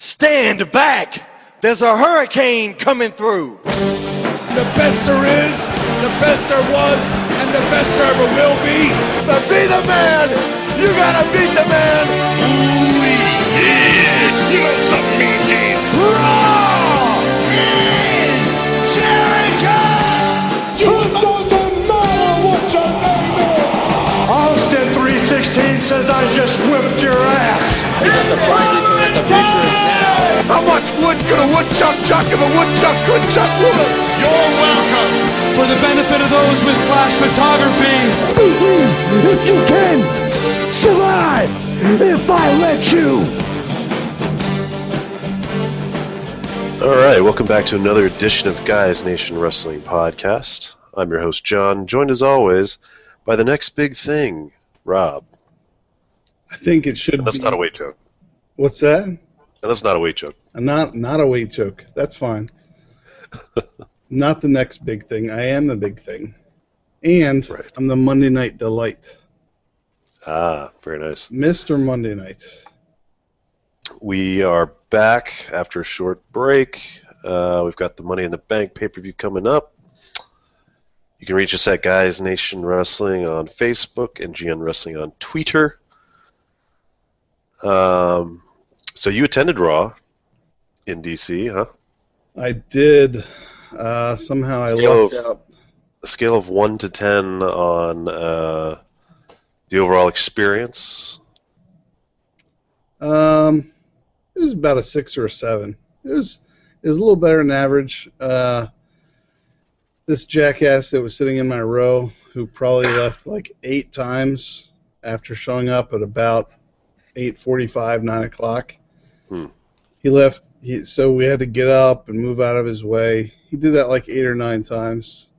Stand back! There's a hurricane coming through! The best there is, the best there was, and the best there ever will be. To be the man, you gotta beat the man. Ooh, yeah. You know something, Mean Gene. Raw is Jericho! It doesn't matter what your name is. Austin 316 says I just whipped your ass. Is it surprising that the future is now? How much wood could a woodchuck chuck if a woodchuck could chuck wood? You're welcome. For the benefit of those with flash photography. If you can survive, if I let you. All right, welcome back to another edition of GuysNation Wrestling Podcast. I'm your host, John, joined as always by the next big thing, Rob. I think it should That's be... not a weight joke. What's that? That's not a weight joke. Not a weight joke. That's fine. Not the next big thing. I am the big thing. And right. I'm the Monday Night Delight. Ah, very nice. Mr. Monday Night. We are back after a short break. We've got the Money in the Bank pay-per-view coming up. You can reach us at Guys Nation Wrestling on Facebook and GN Wrestling on Twitter. So you attended Raw in DC, huh? I did. Somehow I lucked out. A scale of 1 to 10 on the overall experience? It was about a 6 or a 7. It was a little better than average. This jackass that was sitting in my row, who probably left like 8 times after showing up at about 8:45, 9 o'clock. He left, so we had to get up and move out of his way. He did that like 8 or 9 times.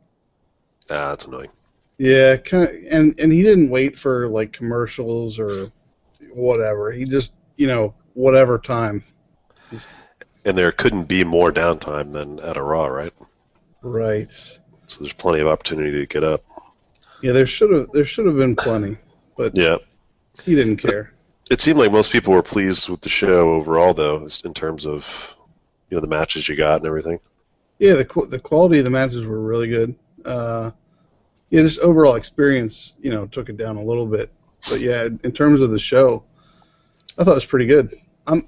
Ah, that's annoying. Yeah, kind of, and he didn't wait for like commercials or whatever. He just, whatever time. And there couldn't be more downtime than at a Raw, right? Right. So there's plenty of opportunity to get up. Yeah, there should have been plenty, but yeah, he didn't care. It seemed like most people were pleased with the show overall, though, in terms of the matches you got and everything. Yeah, the quality of the matches were really good. Just overall experience, took it down a little bit. But yeah, in terms of the show, I thought it was pretty good. I'm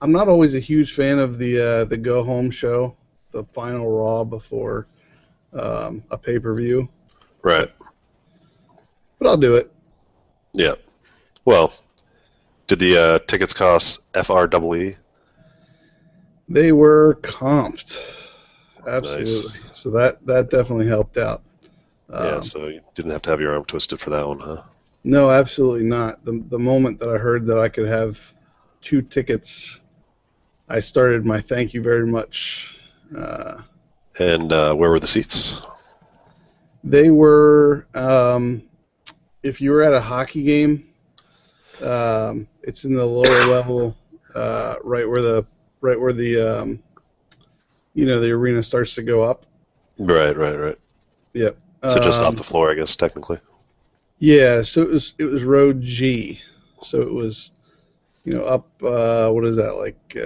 not always a huge fan of the go home show, the final Raw before a pay-per-view. Right. But I'll do it. Yeah. Well, did the tickets cost FREE? They were comped. Absolutely. Nice. So that definitely helped out. Yeah, so you didn't have to have your arm twisted for that one, huh? No, absolutely not. The moment that I heard that I could have 2 tickets, I started my thank you very much. And where were the seats? They were, if you were at a hockey game, it's in the lower level, right where the the arena starts to go up. Right. Yep. So just off the floor, I guess, technically. Yeah. So it was row G. So it was, up. What is that, like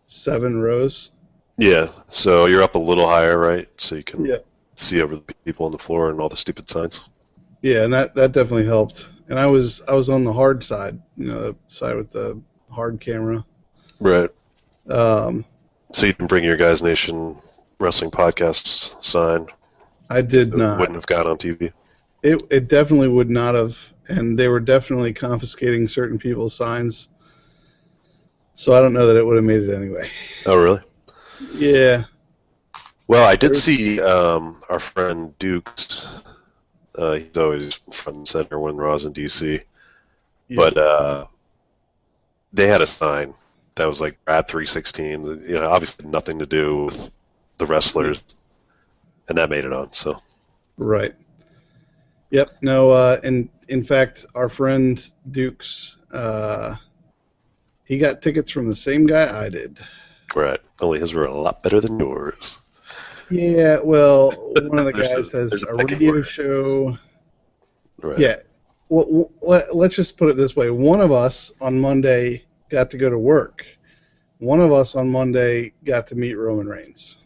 7 rows? Yeah. So you're up a little higher, right? So you can see over the people on the floor and all the stupid signs. Yeah, and that definitely helped. And I was on the hard side, the side with the hard camera. Right. So you didn't bring your Guys Nation Wrestling Podcast sign? I did not. It wouldn't have got on TV? It definitely would not have, and they were definitely confiscating certain people's signs. So I don't know that it would have made it anyway. Oh, really? Yeah. Well, I did see our friend Dukes. He's always front and center when Raw's in DC. Yeah. But they had a sign that was like Brad 316. Obviously nothing to do with the wrestlers, and that made it on. So. Right. Yep. No. And in fact, our friend Dukes, he got tickets from the same guy I did. Right. Only his were a lot better than yours. Yeah, well, one of the guys has a radio show. Right. Yeah. Well, let's just put it this way. One of us on Monday got to go to work. One of us on Monday got to meet Roman Reigns.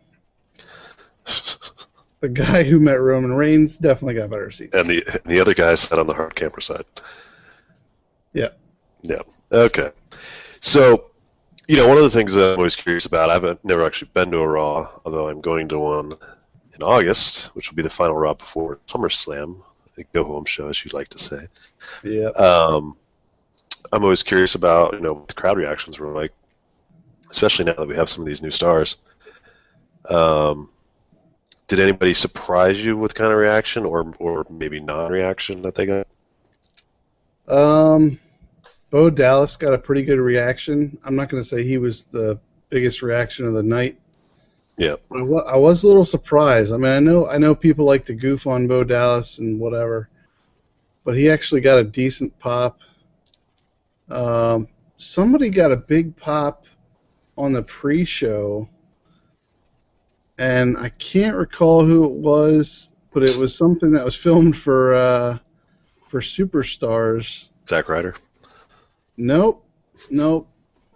The guy who met Roman Reigns definitely got better seats. And the other guy sat on the hard camper side. Yeah. Yeah. Okay. So, one of the things that I'm always curious about, I've never actually been to a Raw, although I'm going to one in August, which will be the final Raw before SummerSlam, the go-home show, as you'd like to say. Yeah. I'm always curious about, what the crowd reactions were like, especially now that we have some of these new stars. Did anybody surprise you with kind of reaction or maybe non-reaction that they got? Bo Dallas got a pretty good reaction. I'm not going to say he was the biggest reaction of the night. Yeah. I was a little surprised. I mean, I know people like to goof on Bo Dallas and whatever, but he actually got a decent pop. Somebody got a big pop on the pre-show, and I can't recall who it was, but it was something that was filmed for Superstars. Zack Ryder? Nope.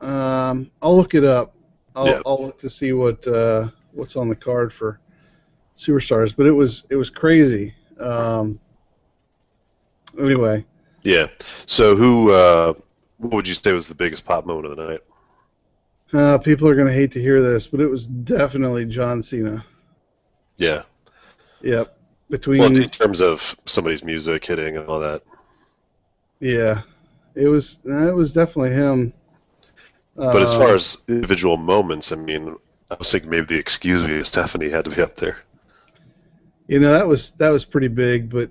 I'll look it up. I'll look to see what's on the card for Superstars, but it was crazy. Anyway. Yeah. So what would you say was the biggest pop moment of the night? People are going to hate to hear this, but it was definitely John Cena. Yeah. Yep. In terms of somebody's music hitting and all that. Yeah. It was definitely him. But as far as individual moments, I mean, I was thinking maybe the "Excuse Me" Stephanie had to be up there. That was pretty big, but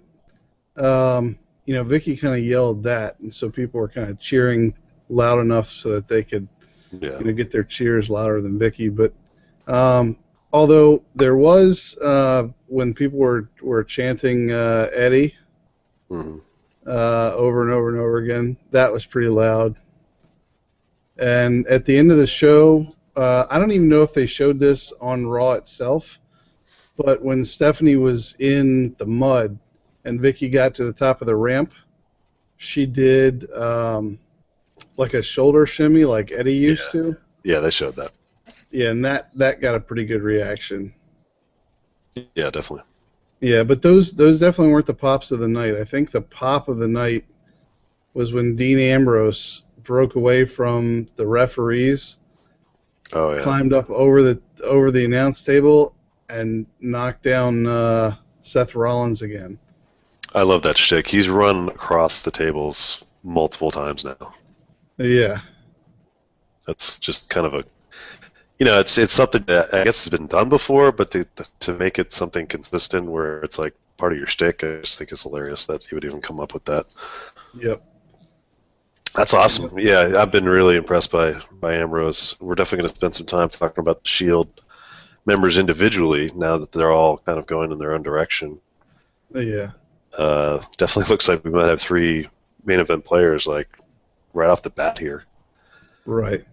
Vicky kind of yelled that, and so people were kind of cheering loud enough so that they could get their cheers louder than Vicky. But although there was when people were chanting Eddie over and over and over again, that was pretty loud. And at the end of the show, I don't even know if they showed this on Raw itself, but when Stephanie was in the mud and Vicky got to the top of the ramp, she did like a shoulder shimmy like Eddie used to. Yeah, they showed that. Yeah, and that got a pretty good reaction. Yeah, definitely. Yeah, but those definitely weren't the pops of the night. I think the pop of the night was when Dean Ambrose broke away from the referees, climbed up over the announce table, and knocked down Seth Rollins again. I love that shtick. He's run across the tables multiple times now. Yeah. That's just kind of a, it's something that I guess has been done before, but to make it something consistent where it's like part of your shtick, I just think it's hilarious that he would even come up with that. Yep. That's awesome. Yeah, I've been really impressed by Ambrose. We're definitely going to spend some time talking about the Shield members individually now that they're all kind of going in their own direction. Yeah. Definitely looks like we might have 3 main event players like right off the bat here. Right.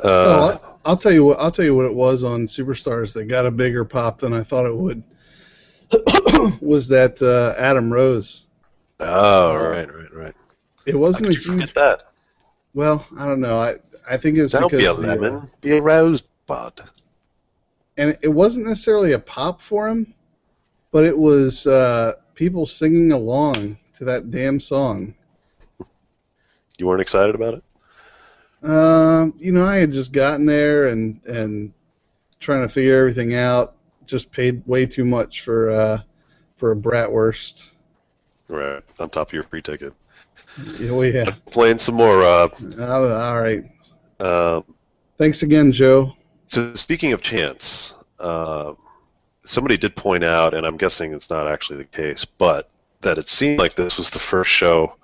I'll tell you what it was on Superstars that got a bigger pop than I thought it would. Was that Adam Rose? Oh, right. It wasn't a huge. Forget that. Well, I don't know. I think it's Don't because be a lemon, be a rosebud. And it wasn't necessarily a pop for him, but it was people singing along to that damn song. You weren't excited about it? I had just gotten there and trying to figure everything out. Just paid way too much for a bratwurst. Right, on top of your free ticket. Yeah. Playing some more, Rob. All right. Thanks again, Joe. So speaking of chance, somebody did point out, and I'm guessing it's not actually the case, but that it seemed like this was the first show,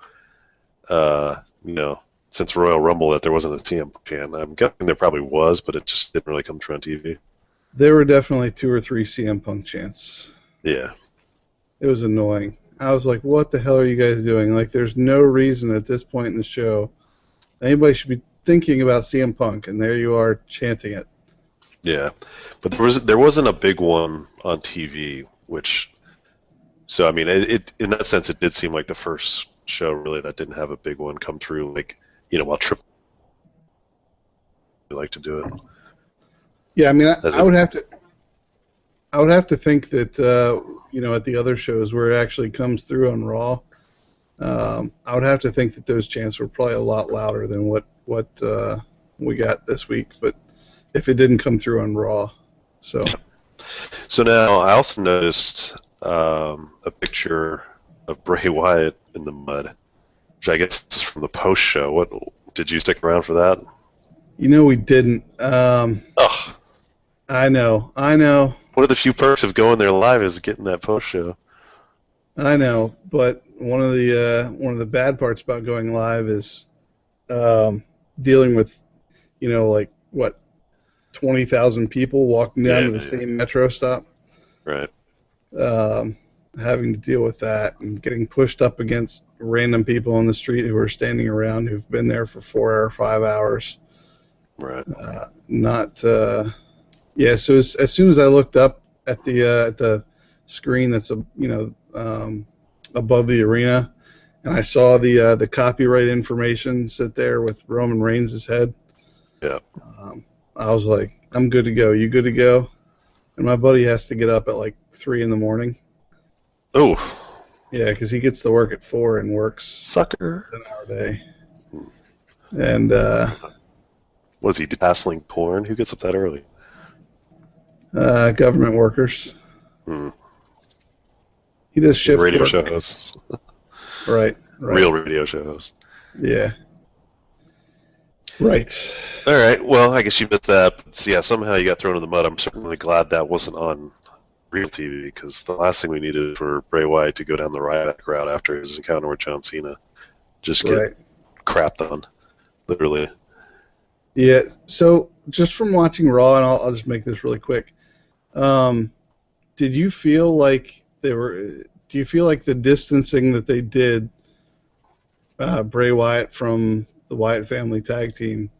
since Royal Rumble that there wasn't a CM chant. I'm guessing there probably was, but it just didn't really come through on TV. There were definitely 2 or 3 CM Punk chants. Yeah. It was annoying. I was like, what the hell are you guys doing? Like, there's no reason at this point in the show anybody should be thinking about CM Punk, and there you are chanting it. Yeah. But there wasn't a big one on TV, so, I mean, it in that sense, it did seem like the first show, really, that didn't have a big one come through, like, while Triple like to do it. Yeah, I mean, I would have to think that at the other shows where it actually comes through on Raw, I would have to think that those chants were probably a lot louder than what we got this week. But if it didn't come through on Raw, so now I also noticed a picture of Bray Wyatt in the mud, which I guess is from the post show. What did you stick around for that? We didn't. Ugh. I know. One of the few perks of going there live is getting that post show. I know, but one of the bad parts about going live is dealing with 20,000 people walking down to the same metro stop. Right. Having to deal with that and getting pushed up against random people on the street who are standing around who've been there for 4 or 5 hours. Right. So as soon as I looked up at the screen that's above the arena, and I saw the copyright information sit there with Roman Reigns' head. Yeah. I was like, I'm good to go. You good to go? And my buddy has to get up at like 3 a.m. Oh. Yeah, because he gets to work at 4 and works sucker an hour a day. And what is he, hassling porn? Who gets up that early? Government workers. He does shift radio work. show hosts. Right. Real radio show hosts. Yeah. Right. All right. Well, I guess you missed that. But yeah, somehow you got thrown in the mud. I'm certainly glad that wasn't on real TV, because the last thing we needed is for Bray Wyatt to go down the Ryback route after his encounter with John Cena. Just get crapped on, literally. Yeah. So just from watching Raw, and I'll just make this really quick. Did you feel like do you feel like the distancing that they did Bray Wyatt from the Wyatt family tag team,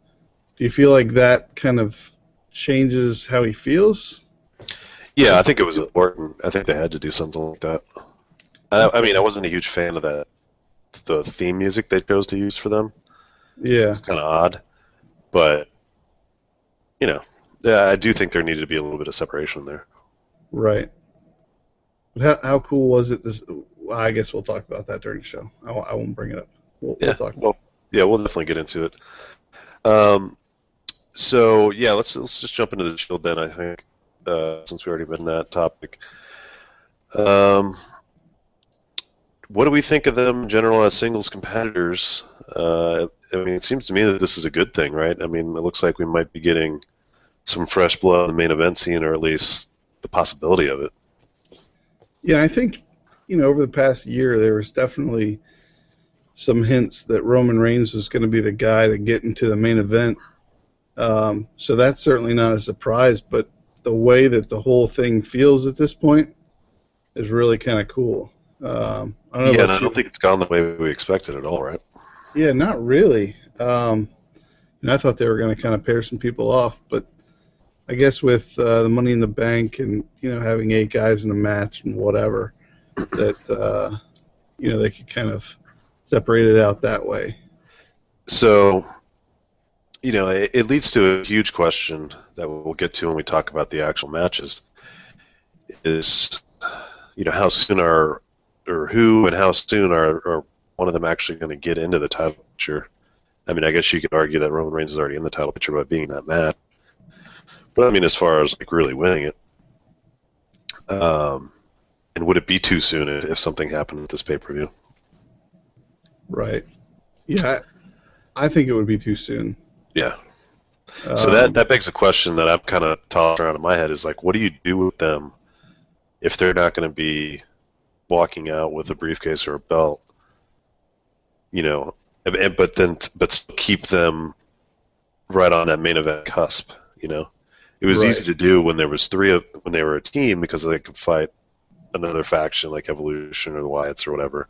do you feel like that kind of changes how he feels? Yeah, I think it was important. I think they had to do something like that. I mean, I wasn't a huge fan of the theme music they chose to use for them. Yeah. It's kind of odd. But, yeah, I do think there needed to be a little bit of separation there. Right. But how cool was it? I guess we'll talk about that during the show. I won't bring it up. We'll talk about it. Yeah, we'll definitely get into it. So, yeah, let's just jump into the Shield then, I think, since we already been in that topic. What do we think of them in general as singles competitors? I mean, it seems to me that this is a good thing, right? I mean, it looks like we might be getting some fresh blood in the main event scene, or at least the possibility of it. Yeah, I think, over the past year, there was definitely some hints that Roman Reigns was going to be the guy to get into the main event. So that's certainly not a surprise, but the way that the whole thing feels at this point is really kind of cool. I don't think it's gone the way we expected at all, right? Yeah, not really. I thought they were going to kind of pair some people off, but I guess with the Money in the Bank and having 8 guys in a match and whatever, that they could kind of separate it out that way. So, it leads to a huge question that we'll get to when we talk about the actual matches. Is how soon are one of them actually going to get into the title picture? I mean, I guess you could argue that Roman Reigns is already in the title picture by being in that match. But I mean, as far as really winning it, and would it be too soon if something happened with this pay-per-view? Right. Yeah, I think it would be too soon. Yeah. So that begs a question that I'm kind of tossing around in my head is what do you do with them if they're not going to be walking out with a briefcase or a belt? But still keep them right on that main event cusp. It was easy to do when there was when they were a team, because they could fight another faction like Evolution or the Wyatts or whatever.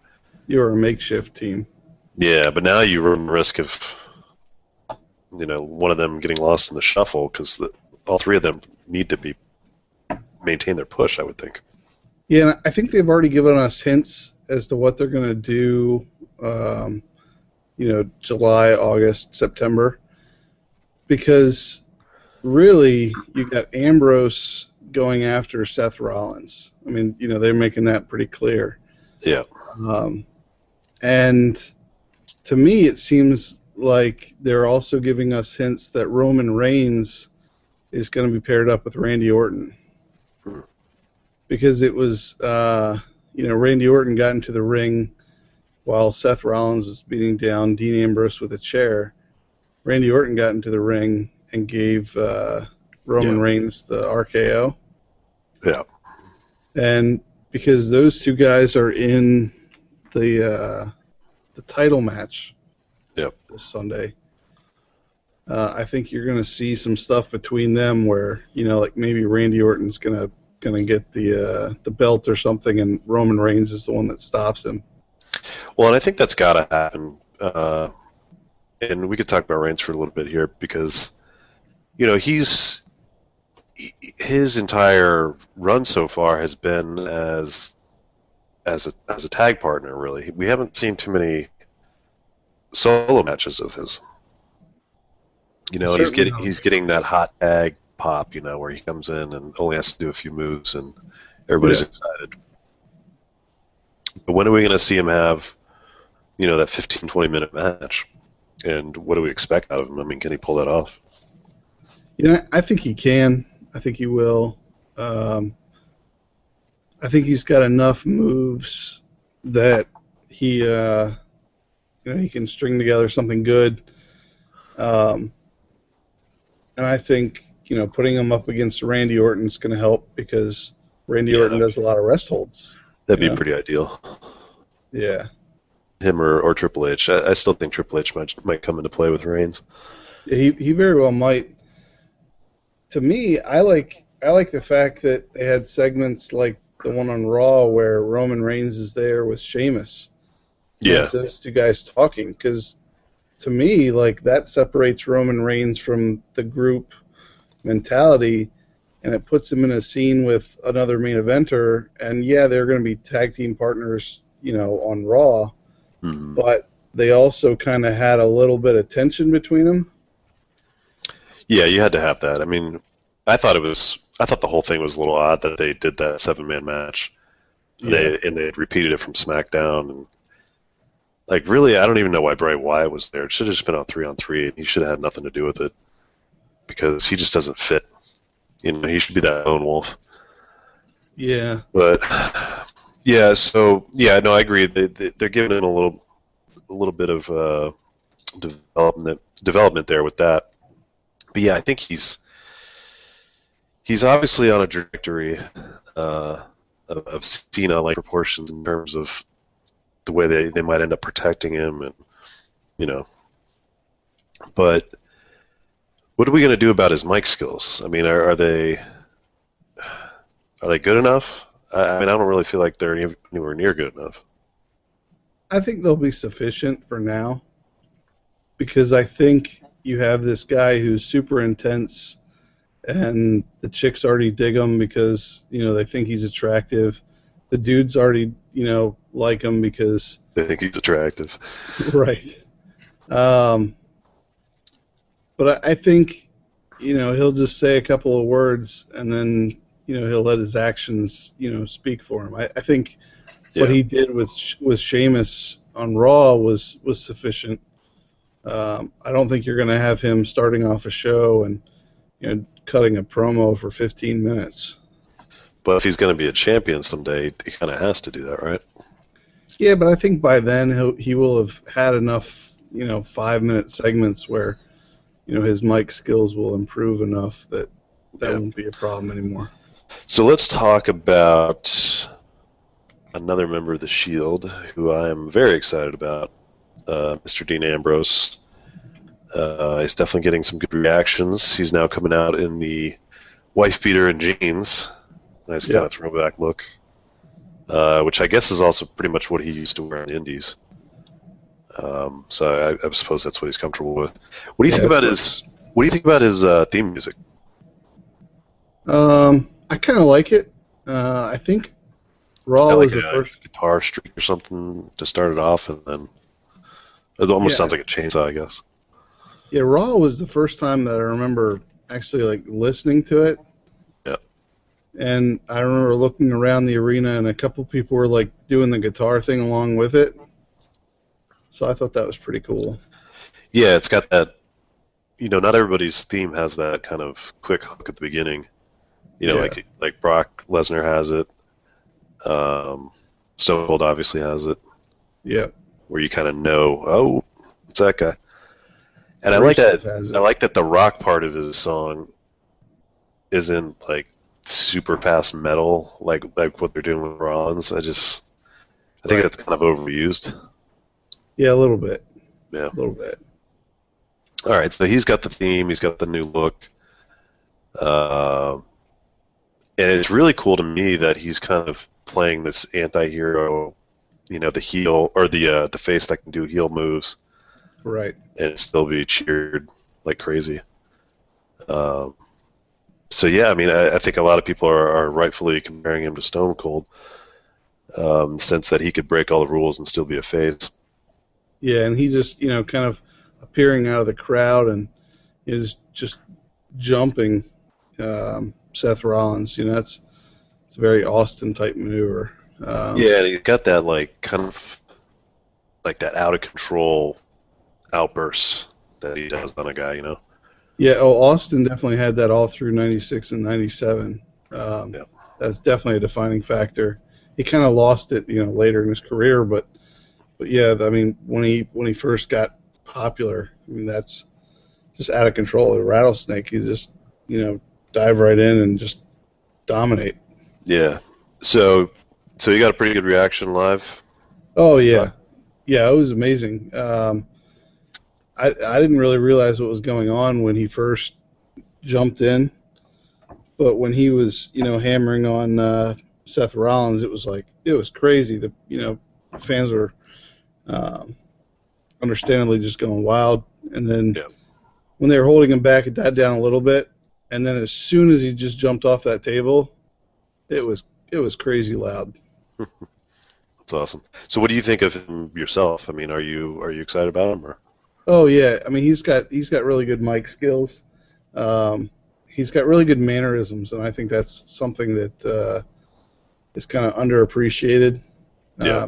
You were a makeshift team. Yeah, but now you run the risk of one of them getting lost in the shuffle, because all 3 of them need to maintain their push, I would think. Yeah, and I think they've already given us hints as to what they're going to do. July, August, September. because really you got Ambrose going after Seth Rollins. I mean, they're making that pretty clear. Yeah. And to me, it seems like they're also giving us hints that Roman Reigns is going to be paired up with Randy Orton. Because it was, Randy Orton got into the ring while Seth Rollins was beating down Dean Ambrose with a chair. Randy Orton got into the ring and gave Roman Reigns the RKO. Yeah. And because those two guys are in the title match this Sunday, I think you're going to see some stuff between them where, like maybe Randy Orton's going to get the belt or something, and Roman Reigns is the one that stops him. Well, and I think that's got to happen. And we could talk about Reigns for a little bit here because, his entire run so far has been as a tag partner. Really, we haven't seen too many solo matches of his. He's getting that hot tag pop, where he comes in and only has to do a few moves and everybody's excited. But when are we going to see him have, that 15, 20-minute match? And what do we expect out of him? I mean, can he pull that off? I think he can. I think he will. I think he's got enough moves that he can string together something good. And I think, putting him up against Randy Orton is going to help because Randy Orton does a lot of rest holds. That'd be pretty ideal. Yeah. Him or Triple H. I still think Triple H might come into play with Reigns. Yeah, he very well might. To me, I like the fact that they had segments like the one on Raw where Roman Reigns is there with Sheamus. Yeah. It's those two guys talking, because to me, like, that separates Roman Reigns from the group mentality, and it puts him in a scene with another main eventer. And they're going to be tag team partners, on Raw, but they also kind of had a little bit of tension between them. Yeah, you had to have that. I mean, I thought the whole thing was a little odd that they did that 7-man match. Yeah. They repeated it from SmackDown, and like, really, I don't even know why Bray Wyatt was there. It should have just been on 3-on-3, and he should have had nothing to do with it because he just doesn't fit. He should be that lone wolf. Yeah. But no, I agree. They're giving him a little bit of development there with that. But yeah, I think he's obviously on a trajectory of Cena-like proportions in terms of the way they might end up protecting him, and But what are we going to do about his mic skills? I mean, are they good enough? I mean, I don't really feel like they're anywhere near good enough. I think they'll be sufficient for now, because I think you have this guy who's super intense, and the chicks already dig him because, they think he's attractive. The dudes already, like him because they think he's attractive. Right. But I think, he'll just say a couple of words, and then, he'll let his actions, speak for him. I think what he did with Sheamus on Raw was sufficient. I don't think you're going to have him starting off a show and, cutting a promo for 15 minutes. But if he's going to be a champion someday, he kind of has to do that, right? Yeah, but I think by then he will have had enough, 5-minute segments where, his mic skills will improve enough that won't be a problem anymore. So let's talk about another member of the Shield who I am very excited about, Mr. Dean Ambrose. He's definitely getting some good reactions. He's now coming out in the wife beater and jeans. Nice kind of throwback look, which I guess is also pretty much what he used to wear in the Indies. So I suppose that's what he's comfortable with. What do you think about his theme music? I kind of like it. I think Raw was the first guitar streak or something to start it off, and then it almost sounds like a chainsaw, I guess. Yeah, Raw was the first time that I remember actually like listening to it. Yeah. And I remember looking around the arena, and a couple people were like doing the guitar thing along with it. So I thought that was pretty cool. Yeah, it's got that. Not everybody's theme has that kind of quick hook at the beginning. Like Brock Lesnar has it. Stone Cold obviously has it. Yeah. Where you kind of know, oh, it's that guy. And I like that. I like that the rock part of his song isn't like super fast metal, like what they're doing with Rollins. I think that's kind of overused. Yeah, a little bit. Yeah, a little bit. All right, so he's got the theme. He's got the new look. And it's really cool to me that he's kind of playing this anti-hero, the heel or the face that can do heel moves. Right. And still be cheered like crazy. So yeah, I mean, I think a lot of people are rightfully comparing him to Stone Cold, in the sense that he could break all the rules and still be a face. Yeah, and he just, kind of appearing out of the crowd and is just jumping Seth Rollins. It's a very Austin type maneuver. Yeah, and he's got that like kind of like that out of control outbursts that he does on a guy, Yeah, Austin definitely had that all through 96 and 97. That's definitely a defining factor. He kind of lost it, later in his career, but yeah, I mean, when he first got popular, I mean, that's just out of control. A rattlesnake, you just, dive right in and just dominate. Yeah. So you got a pretty good reaction live? Oh, yeah. Yeah, it was amazing. I didn't really realize what was going on when he first jumped in, but when he was, hammering on Seth Rollins, it was crazy. The fans were understandably just going wild, and then when they were holding him back, it died down a little bit, and then as soon as he just jumped off that table, it was crazy loud. That's awesome. So what do you think of him yourself? I mean, are you excited about him or? Oh yeah, I mean he's got really good mic skills. He's got really good mannerisms, and I think that's something that is kind of underappreciated. Yeah.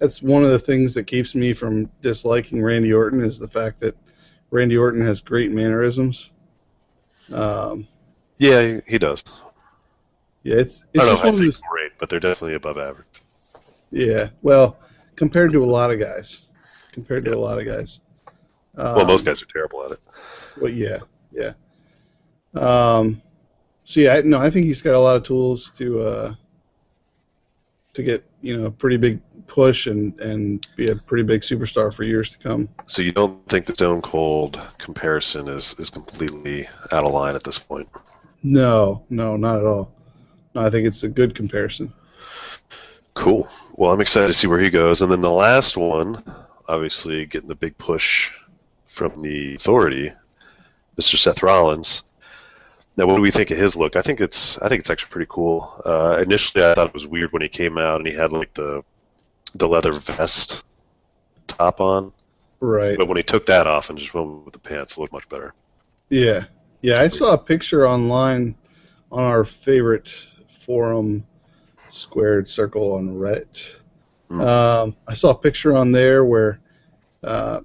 That's one of the things that keeps me from disliking Randy Orton is the fact that Randy Orton has great mannerisms. Yeah, he does. Yeah, it's I don't just know one if of I'd those. say great, but they're definitely above average. Yeah, well, compared to a lot of guys. Well, most guys are terrible at it. Well, yeah. So yeah, I think he's got a lot of tools to get a pretty big push and be a pretty big superstar for years to come. So you don't think the Stone Cold comparison is completely out of line at this point? No, not at all. No, I think it's a good comparison. Cool. Well, I'm excited to see where he goes. And then the last one, obviously getting the big push from the Authority, Mr. Seth Rollins. Now, what do we think of his look? I think it's actually pretty cool. Initially, I thought it was weird when he came out and he had like the leather vest top on. Right. But when he took that off and just went with the pants, it looked much better. Yeah. I saw a picture online on our favorite forum, Squared Circle on Reddit. I saw a picture on there where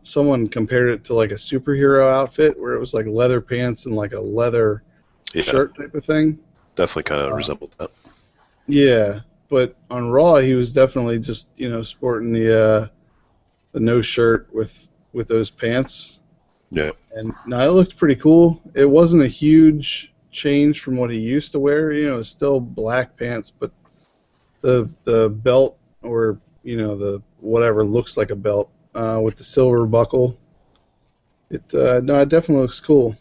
someone compared it to like a superhero outfit, where it was like leather pants and like a leather shirt type of thing. Definitely kind of resembled that. Yeah, but on Raw he was definitely just sporting the no shirt with those pants. Yeah. And no, it looked pretty cool. It wasn't a huge change from what he used to wear. It was still black pants, but the belt or the whatever looks like a belt with the silver buckle. It definitely looks cool.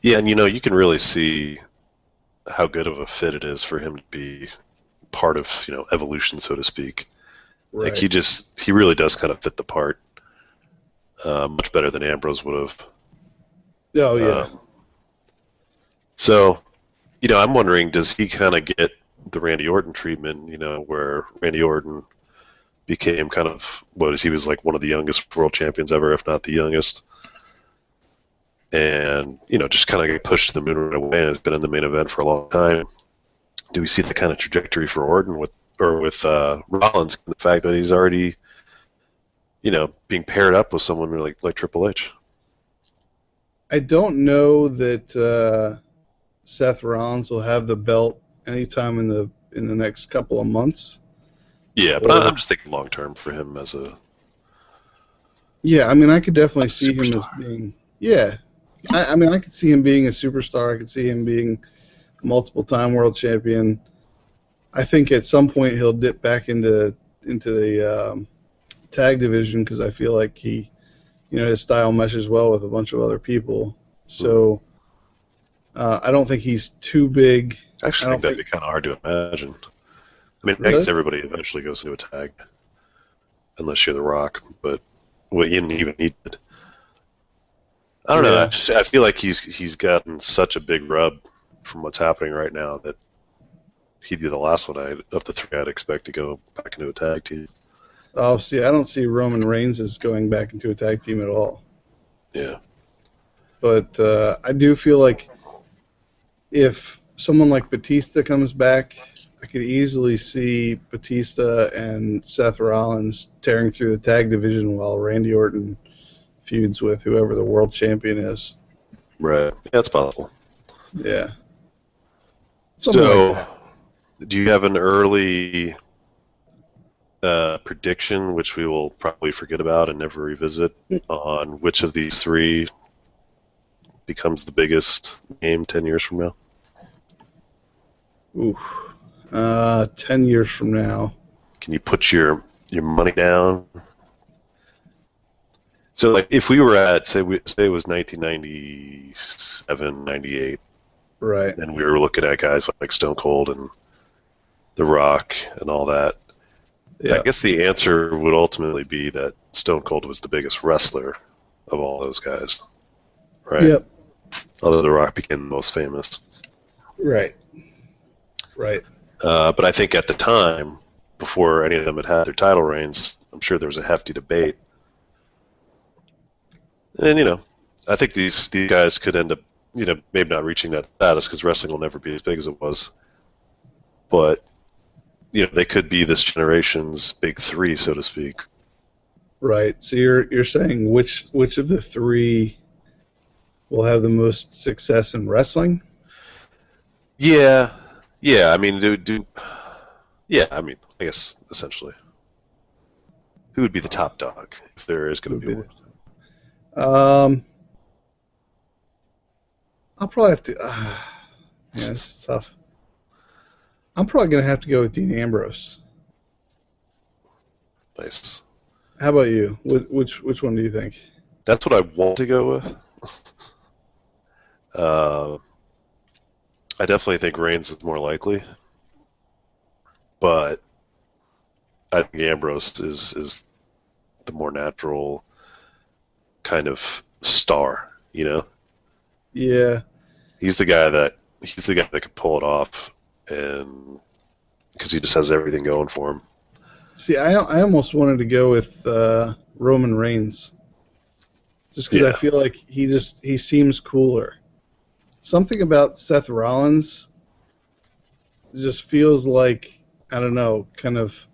Yeah, and you can really see how good of a fit it is for him to be part of evolution, so to speak. Right. Like he really does kind of fit the part much better than Ambrose would have. Oh yeah. So, I'm wondering, does he kind of get the Randy Orton treatment? Where Randy Orton became kind of he was like one of the youngest world champions ever, if not the youngest. and just kind of get pushed to the moon right away, and has been in the main event for a long time. Do we see the kind of trajectory for Orton with Rollins? The fact that he's already, being paired up with someone like Triple H. I don't know that Seth Rollins will have the belt anytime in the next couple of months. Yeah, but I'm just thinking long term for him as a. Yeah, I mean, I could definitely see him as being. Yeah, I mean, I could see him being a superstar. I could see him being a multiple-time world champion. I think at some point he'll dip back into the tag division because I feel like his style meshes well with a bunch of other people. So I don't think he's too big. I actually think that'd be kind of hard to imagine. I mean, I guess everybody eventually goes to a tag, unless you're The Rock. But even he did. I don't know. I feel like he's gotten such a big rub from what's happening right now that he'd be the last one of the three I'd expect to go back into a tag team. Oh, see, I don't see Roman Reigns as going back into a tag team at all. Yeah. But I do feel like if someone like Batista comes back, I could easily see Batista and Seth Rollins tearing through the tag division while Randy Orton feuds with whoever the world champion is. Right. Yeah, that's possible. Yeah. So, do you have an early prediction, which we will probably forget about and never revisit, on which of these three becomes the biggest name 10 years from now? Oof. 10 years from now. Can you put your money down? So, like, if we were at, say it was 1997, 98, right, and we were looking at guys like Stone Cold and The Rock and all that, yeah. I guess the answer would ultimately be that Stone Cold was the biggest wrestler of all those guys, right? Yep. Although The Rock became the most famous. Right. Right. But I think at the time, before any of them had their title reigns, I'm sure there was a hefty debate. And, I think these guys could end up, maybe not reaching that status because wrestling will never be as big as it was. But, they could be this generation's big three, so to speak. Right. So you're saying which of the three will have the most success in wrestling? Yeah. Yeah, I mean, I guess, essentially. Who would be the top dog, if there is going to be one? I'll probably have to... this is tough. I'm probably going to have to go with Dean Ambrose. Nice. How about you? Which one do you think? That's what I want to go with. I definitely think Reigns is more likely, but I think Ambrose is the more natural kind of star, Yeah. He's the guy that can pull it off, and because he just has everything going for him. See, I almost wanted to go with Roman Reigns, just because I feel like he seems cooler. Something about Seth Rollins just feels like, I don't know, kind of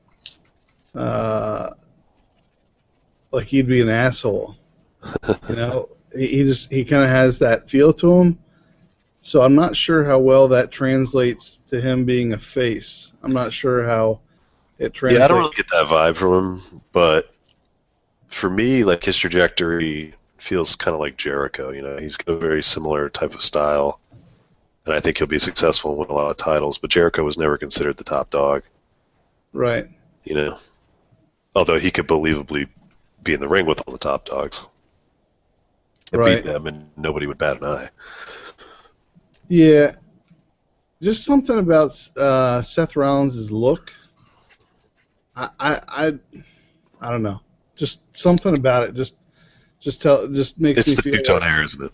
like he'd be an asshole. He kind of has that feel to him. So I'm not sure how well that translates to him being a face. I'm not sure how it translates. Yeah, I don't really get that vibe from him, but for me, like, his trajectory feels kind of like Jericho. He's got a very similar type of style, and I think he'll be successful and win a lot of titles, but Jericho was never considered the top dog. Right. Although he could believably be in the ring with all the top dogs and beat them, and nobody would bat an eye. Yeah. Just something about Seth Rollins' look. I don't know. Just something about it. Just makes it's me the feel. Big Tone hair, isn't it?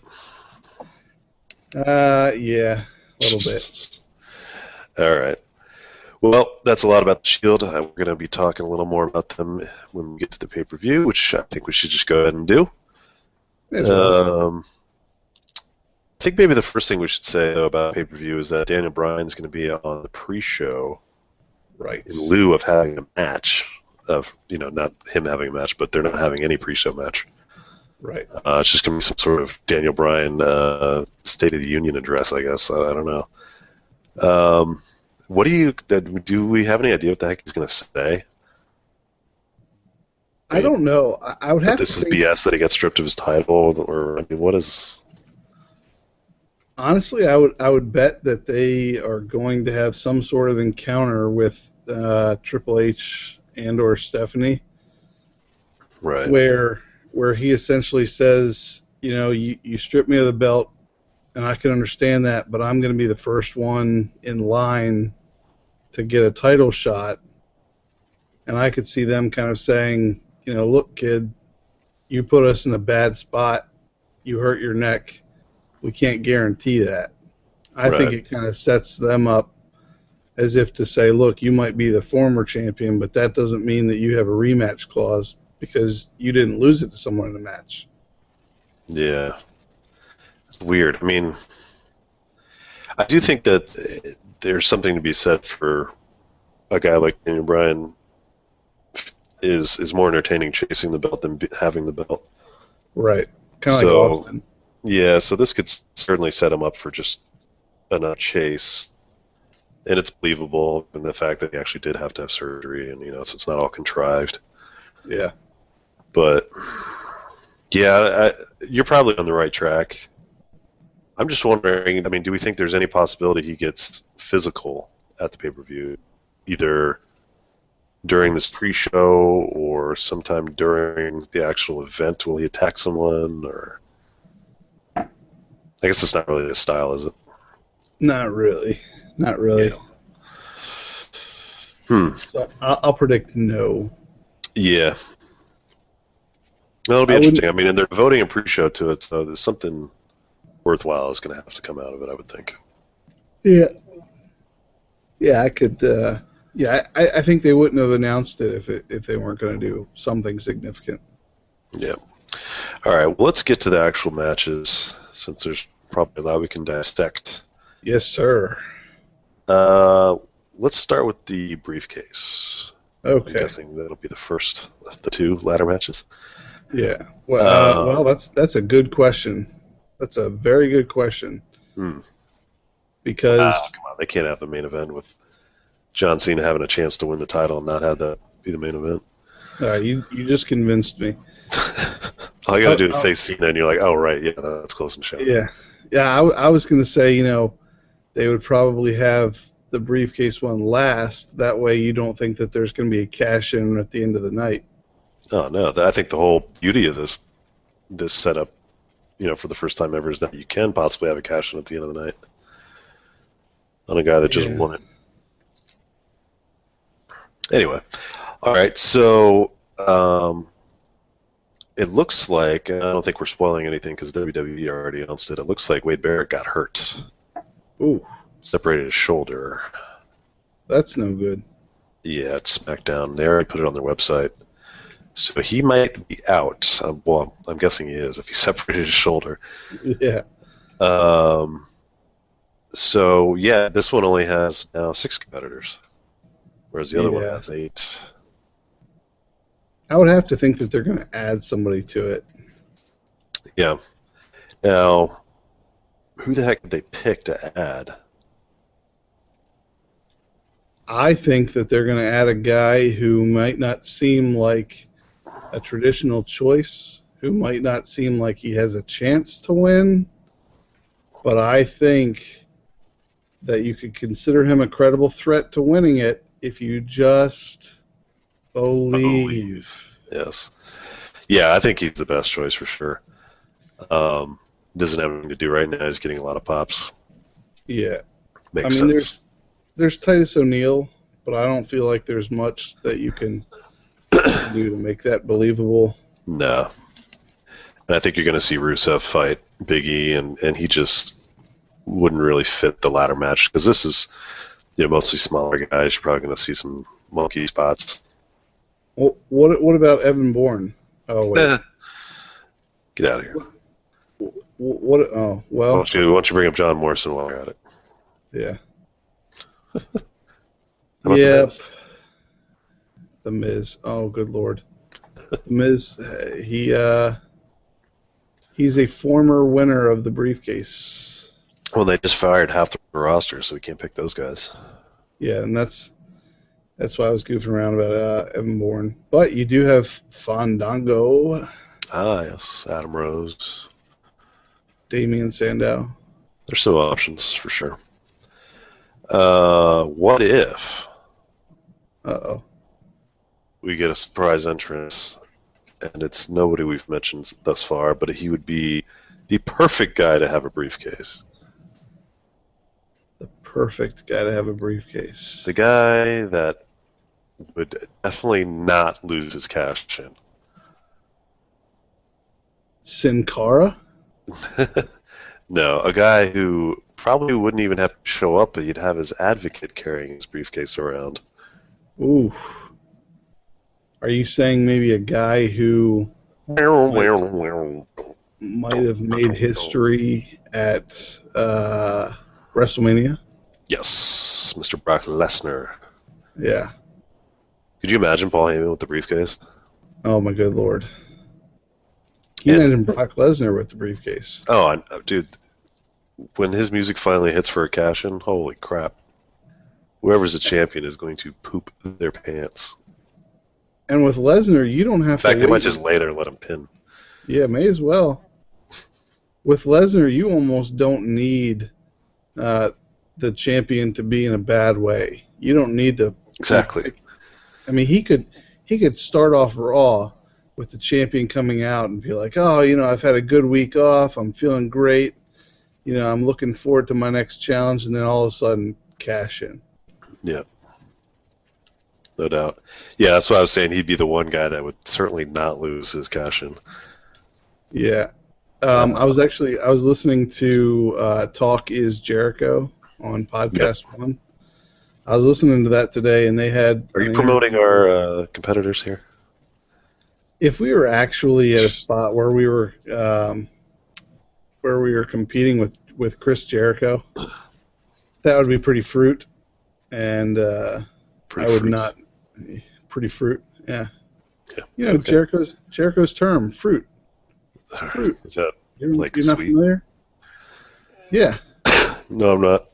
Yeah, a little bit. All right. Well, that's a lot about the Shield. We're going to be talking a little more about them when we get to the pay-per-view, which I think we should just go ahead and do. think maybe the first thing we should say though about pay-per-view is that Daniel Bryan's going to be on the pre-show, Right. in lieu of having a match. Of not him having a match, but they're not having any pre-show match. Right. It's just going to be some sort of Daniel Bryan State of the Union address, I guess. I don't know. What do we have any idea what the heck he's going to say? I don't know. I would have to this is think, BS that he got stripped of his title, or what is? honestly, I would bet that they are going to have some sort of encounter with Triple H and or Stephanie, Right. where he essentially says, you strip me of the belt, and I can understand that, but I'm going to be the first one in line to get a title shot, and I could see them kind of saying, look, kid, you put us in a bad spot, you hurt your neck, we can't guarantee that. I think it kind of sets them up as if to say, look, you might be the former champion, but that doesn't mean that you have a rematch clause because you didn't lose it to someone in the match. Yeah. It's weird. I mean, I do think that there's something to be said for a guy like Daniel Bryan is more entertaining chasing the belt than having the belt. Right. Kind of like Austin. Yeah, so this could certainly set him up for just another chase. And it's believable in the fact that he actually did have to have surgery, and so it's not all contrived. Yeah. But yeah, you're probably on the right track. I'm just wondering. I mean, do we think there's any possibility he gets physical at the pay-per-view, either during this pre-show or sometime during the actual event? Will he attack someone, or I guess it's not really his style, is it? Not really. Not really. Yeah. So I'll predict no. Yeah. Well, it'll be interesting. I mean, and they're voting a pre-show to it, so there's something worthwhile is going to have to come out of it, I would think. Yeah. Yeah, I could. I think they wouldn't have announced it if they weren't going to do something significant. Yeah. All right. Well, let's get to the actual matches, since there's probably a lot we can dissect. Yes, sir. Let's start with the briefcase. Okay. I'm guessing that'll be the first of the two ladder matches. Yeah. Well, that's a good question. That's a very good question. Because come on, they can't have the main event with John Cena having a chance to win the title and not have that be the main event. You just convinced me. All you got to do is say Cena, and you're like, oh right, yeah, that's close and shut. Yeah. I was going to say, they would probably have the briefcase one last. That way, you don't think that there's going to be a cash in at the end of the night. Oh no, I think the whole beauty of this setup, for the first time ever, is that you can possibly have a cash in at the end of the night on a guy that just won it. Anyway, all right, so it looks like, and I don't think we're spoiling anything because WWE already announced it, it looks like Wade Barrett got hurt. Ooh. Separated his shoulder. That's no good. Yeah, it's SmackDown. They already put it on their website. So he might be out. Well, I'm guessing he is if he separated his shoulder. Yeah. So, yeah, this one only has now 6 competitors, whereas the other one has 8. I would have to think that they're going to add somebody to it. Yeah. Now, who the heck did they pick to add? I think that they're going to add a guy who might not seem like a traditional choice, who might not seem like he has a chance to win, but I think that you could consider him a credible threat to winning it if you just believe. Yes. Yeah, I think he's the best choice for sure. Doesn't have anything to do right now. He's getting a lot of pops. Yeah. Makes sense. There's Titus O'Neil, but I don't feel like there's much that you can do to make that believable. No. And I think you're going to see Rusev fight Big E, and he just wouldn't really fit the ladder match because this is mostly smaller guys. You're probably going to see some monkey spots. Well, what about Evan Bourne? Oh, wait. Get out of here. What? Oh, well. Why don't you bring up John Morrison while you're at it? Yeah. Yep. The Miz. Oh, good Lord. The Miz, he's a former winner of the briefcase. Well, they just fired half the roster, so we can't pick those guys. Yeah, and that's why I was goofing around about Evan Bourne. But you do have Fandango. Ah, yes. Adam Rose. Damian Sandow. There's some options for sure. What if we get a surprise entrance, and it's nobody we've mentioned thus far, but he would be the perfect guy to have a briefcase. The perfect guy to have a briefcase. The guy that would definitely not lose his cash in. Sin Cara? No, a guy who probably wouldn't even have to show up, but he'd have his advocate carrying his briefcase around. Ooh. Are you saying maybe a guy who might have made history at WrestleMania? Yes, Mr. Brock Lesnar. Yeah. Could you imagine Paul Heyman with the briefcase? Oh, my good Lord. Can you imagine Brock Lesnar with the briefcase? Oh, dude, when his music finally hits for a cash-in, holy crap. Whoever's a champion is going to poop their pants. And with Lesnar, you don't have to In fact, they might just lay there and let him pin. Yeah, may as well. With Lesnar, you almost don't need the champion to be in a bad way. You don't need to... Exactly. I mean, he could start off Raw with the champion coming out and be like, oh, I've had a good week off. I'm feeling great. I'm looking forward to my next challenge. And then all of a sudden, cash in. Yeah. No doubt. Yeah, that's what I was saying. He'd be the one guy that would certainly not lose his cash in. Yeah. I was listening to Talk is Jericho on Podcast One. I was listening to that today, and they had... Are you promoting our competitors here? If we were actually at a spot where we were competing with Chris Jericho, that would be pretty fruit, and I would not... Pretty fruit, yeah. Okay. Jericho's term, fruit. Fruit. Is that you're like not sweet? Familiar? Yeah. No, I'm not.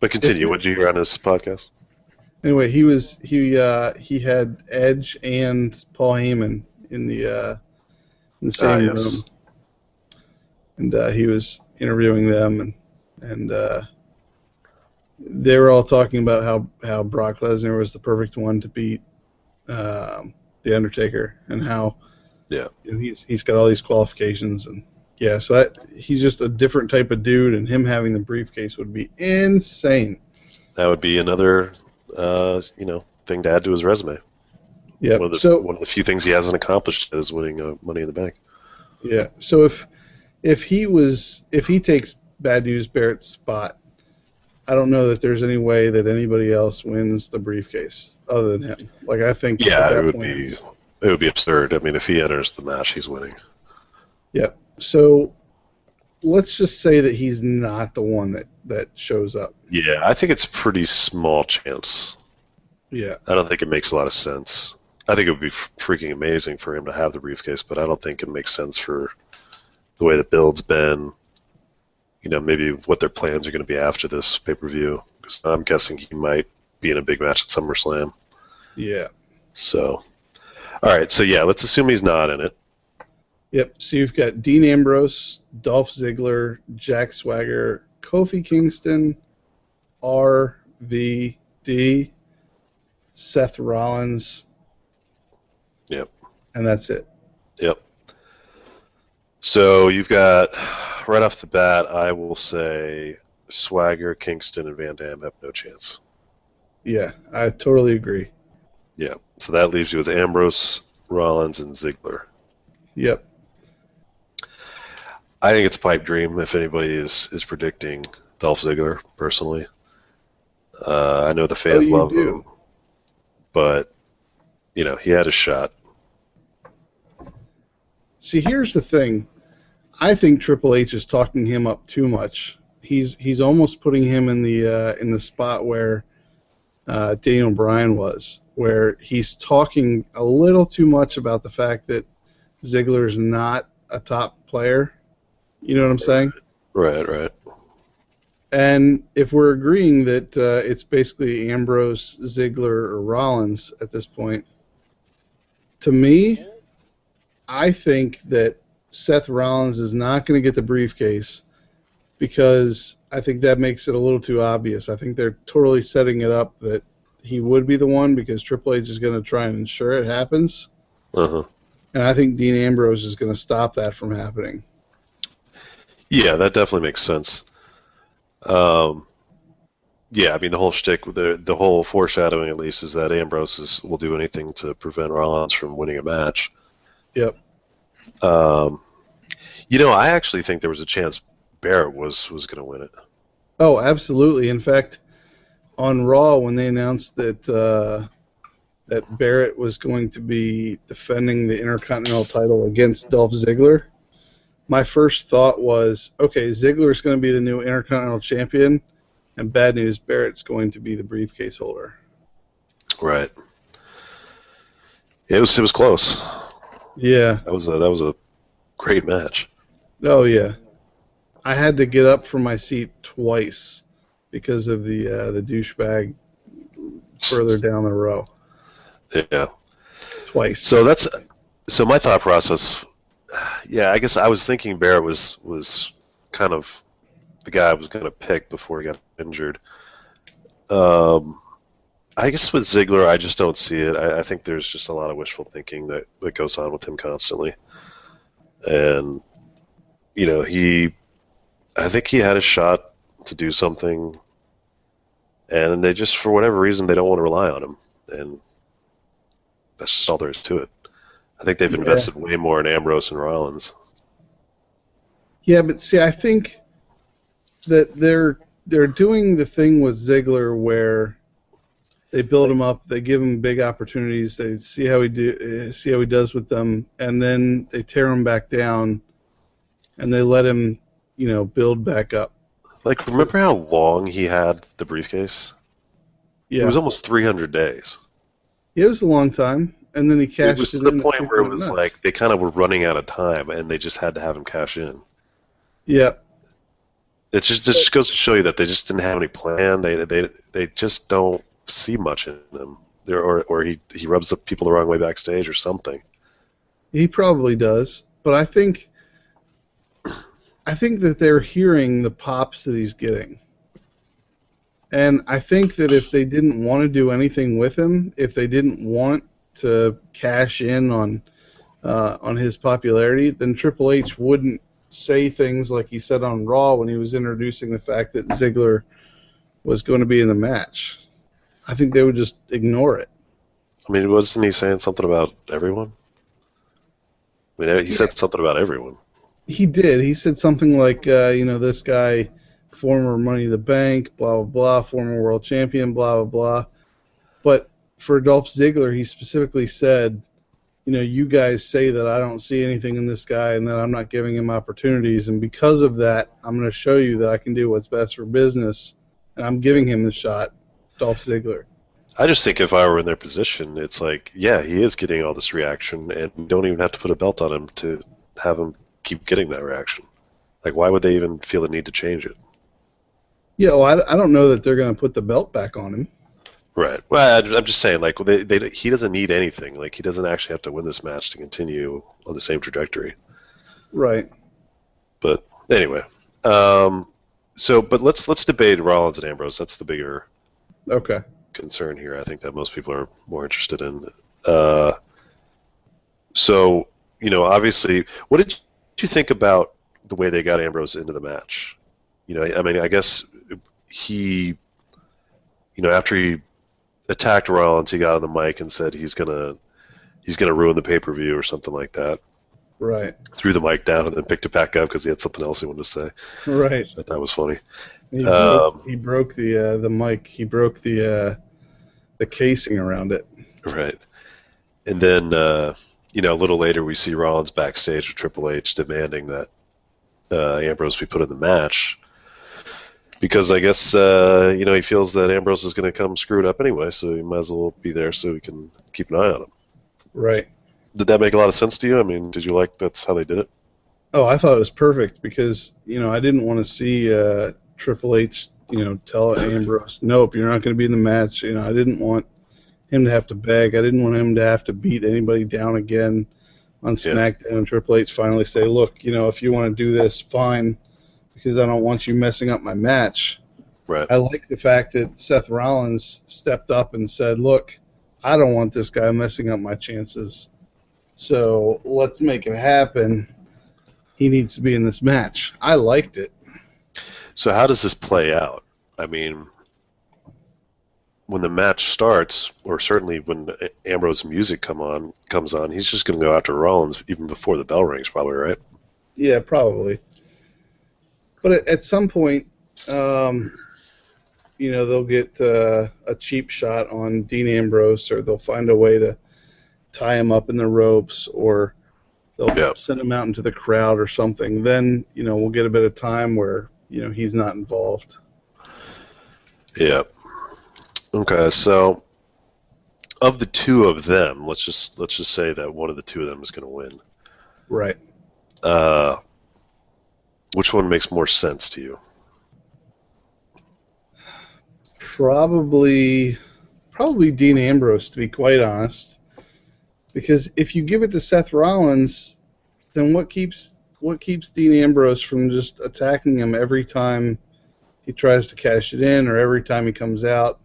But continue. What did you hear on his podcast? Anyway, he had Edge and Paul Heyman in the same room, and he was interviewing them, and they were all talking about how Brock Lesnar was the perfect one to beat the Undertaker, and how he's got all these qualifications, and so he's just a different type of dude, and him having the briefcase would be insane. That would be another thing to add to his resume. Yeah. One of the few things he hasn't accomplished is winning Money in the Bank. Yeah. So if he takes Bad News Barrett's spot, I don't know that there's any way that anybody else wins the briefcase other than him. Like, I think it would be absurd. I mean, if he enters the match, he's winning. Yeah. So let's just say that he's not the one that shows up. Yeah, I think it's a pretty small chance. Yeah. I don't think it makes a lot of sense. I think it would be freaking amazing for him to have the briefcase, but I don't think it makes sense for the way the build's been. Maybe what their plans are going to be after this pay-per-view. Because I'm guessing he might be in a big match at SummerSlam. Yeah. So, all right. So, yeah, let's assume he's not in it. Yep. So you've got Dean Ambrose, Dolph Ziggler, Jack Swagger, Kofi Kingston, RVD, Seth Rollins. Yep. And that's it. Yep. So you've got, right off the bat, I will say Swagger, Kingston, and Van Dam have no chance. Yeah, I totally agree. Yeah. So that leaves you with Ambrose, Rollins, and Ziggler. Yep. I think it's a pipe dream if anybody is predicting Dolph Ziggler, personally. I know the fans love him, but, he had a shot. See, here's the thing. I think Triple H is talking him up too much. He's almost putting him in the spot where Daniel Bryan was, where he's talking a little too much about the fact that Ziggler's not a top player. You know what I'm saying? Right. And if we're agreeing that it's basically Ambrose, Ziggler, or Rollins at this point, to me, I think that Seth Rollins is not going to get the briefcase because I think that makes it a little too obvious. I think they're totally setting it up that he would be the one because Triple H is going to try and ensure it happens. Uh-huh. And I think Dean Ambrose is going to stop that from happening. Yeah, that definitely makes sense. Yeah, I mean, the whole shtick, the whole foreshadowing at least, is that Ambrose will do anything to prevent Rollins from winning a match. Yep. I actually think there was a chance Barrett was going to win it. Oh, absolutely. In fact, on Raw, when they announced that that Barrett was going to be defending the Intercontinental title against Dolph Ziggler, my first thought was, okay, Ziggler's going to be the new Intercontinental Champion, and bad news, Barrett's going to be the briefcase holder. Right. It was close. Yeah. That was a great match. Oh, yeah. I had to get up from my seat twice because of the douchebag further down the row. Yeah. Twice. So my thought process, yeah, I guess I was thinking Barrett was kind of the guy I was going to pick before he got injured. I guess with Ziggler, I just don't see it. I think there's just a lot of wishful thinking that goes on with him constantly. And, I think he had a shot to do something, and they just, for whatever reason, they don't want to rely on him. And that's just all there is to it. I think they've invested way more in Ambrose and Rollins. Yeah, but see, I think that they're doing the thing with Ziggler where they build him up, they give him big opportunities, they see how he does with them, and then they tear him back down, and they let him, build back up. Like, remember how long he had the briefcase? Yeah, it was almost 300 days. It was a long time, and then he cashed it in. It was to the point where it was like they kind of were running out of time, and they just had to have him cash in. Yeah. It just goes to show you that they just didn't have any plan. They just don't see much in him, or he rubs the people the wrong way backstage or something. He probably does, but I think that they're hearing the pops that he's getting, and I think that if they didn't want to do anything with him, if they didn't want to cash in on his popularity, then Triple H wouldn't say things like he said on Raw when he was introducing the fact that Ziggler was going to be in the match. I think they would just ignore it. I mean, wasn't he saying something about everyone? I mean, he said something about everyone. He did. He said something like, this guy, former Money in the Bank, blah, blah, blah, former world champion, blah, blah, blah. But for Dolph Ziggler, he specifically said, you guys say that I don't see anything in this guy and that I'm not giving him opportunities, and because of that, I'm going to show you that I can do what's best for business, and I'm giving him the shot, Dolph Ziggler. I just think if I were in their position, it's like, yeah, he is getting all this reaction, and we don't even have to put a belt on him to have him keep getting that reaction. Like, why would they even feel the need to change it? Yeah, well, I don't know that they're going to put the belt back on him. Right. Well, I'm just saying, like, he doesn't need anything. Like, he doesn't actually have to win this match to continue on the same trajectory. Right. But anyway, but let's debate Rollins and Ambrose. That's the bigger concern here. I think that most people are more interested in. So, obviously, what did you think about the way they got Ambrose into the match? I mean, I guess he, after he attacked Rollins, he got on the mic and said he's gonna ruin the pay-per-view or something like that. Right. Threw the mic down and then picked it back up because he had something else he wanted to say. Right. I thought that was funny. He broke the mic. He broke the casing around it. Right. And then a little later we see Rollins backstage with Triple H demanding that Ambrose be put in the match. Because I guess, he feels that Ambrose is going to come screwed up anyway, so he might as well be there so we can keep an eye on him. Right. Did that make a lot of sense to you? I mean, did you like that's how they did it? Oh, I thought it was perfect because, I didn't want to see Triple H, tell Ambrose, nope, you're not going to be in the match. I didn't want him to have to beg. I didn't want him to have to beat anybody down again on SmackDown. And Triple H finally say, look, if you want to do this, fine, because I don't want you messing up my match. Right. I like the fact that Seth Rollins stepped up and said, look, I don't want this guy messing up my chances. So let's make it happen. He needs to be in this match. I liked it. So how does this play out? I mean, when the match starts, or certainly when Ambrose's music comes on, he's just going to go after Rollins even before the bell rings, probably, right? Yeah, probably. But at some point, they'll get a cheap shot on Dean Ambrose, or they'll find a way to tie him up in the ropes, or they'll send him out into the crowd or something. Then, we'll get a bit of time where, he's not involved. Yeah. Okay, so of the two of them, let's just say that one of the two of them is going to win. Right. Which one makes more sense to you? Probably Dean Ambrose, to be quite honest. Because if you give it to Seth Rollins, then what keeps Dean Ambrose from just attacking him every time he tries to cash it in, or every time he comes out?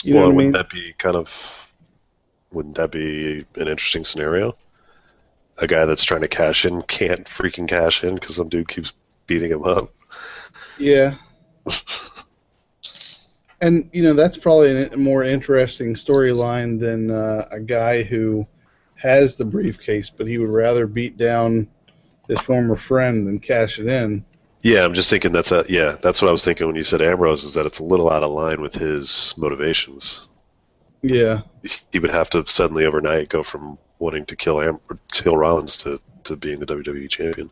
Wouldn't that be an interesting scenario? A guy that's trying to cash in can't freaking cash in because some dude keeps beating him up. Yeah. And, that's probably a more interesting storyline than a guy who has the briefcase, but he would rather beat down his former friend than cash it in. Yeah, I'm just thinking that's what I was thinking when you said Ambrose, is that it's a little out of line with his motivations. Yeah. He would have to suddenly overnight go from wanting to kill Rollins to being the WWE champion.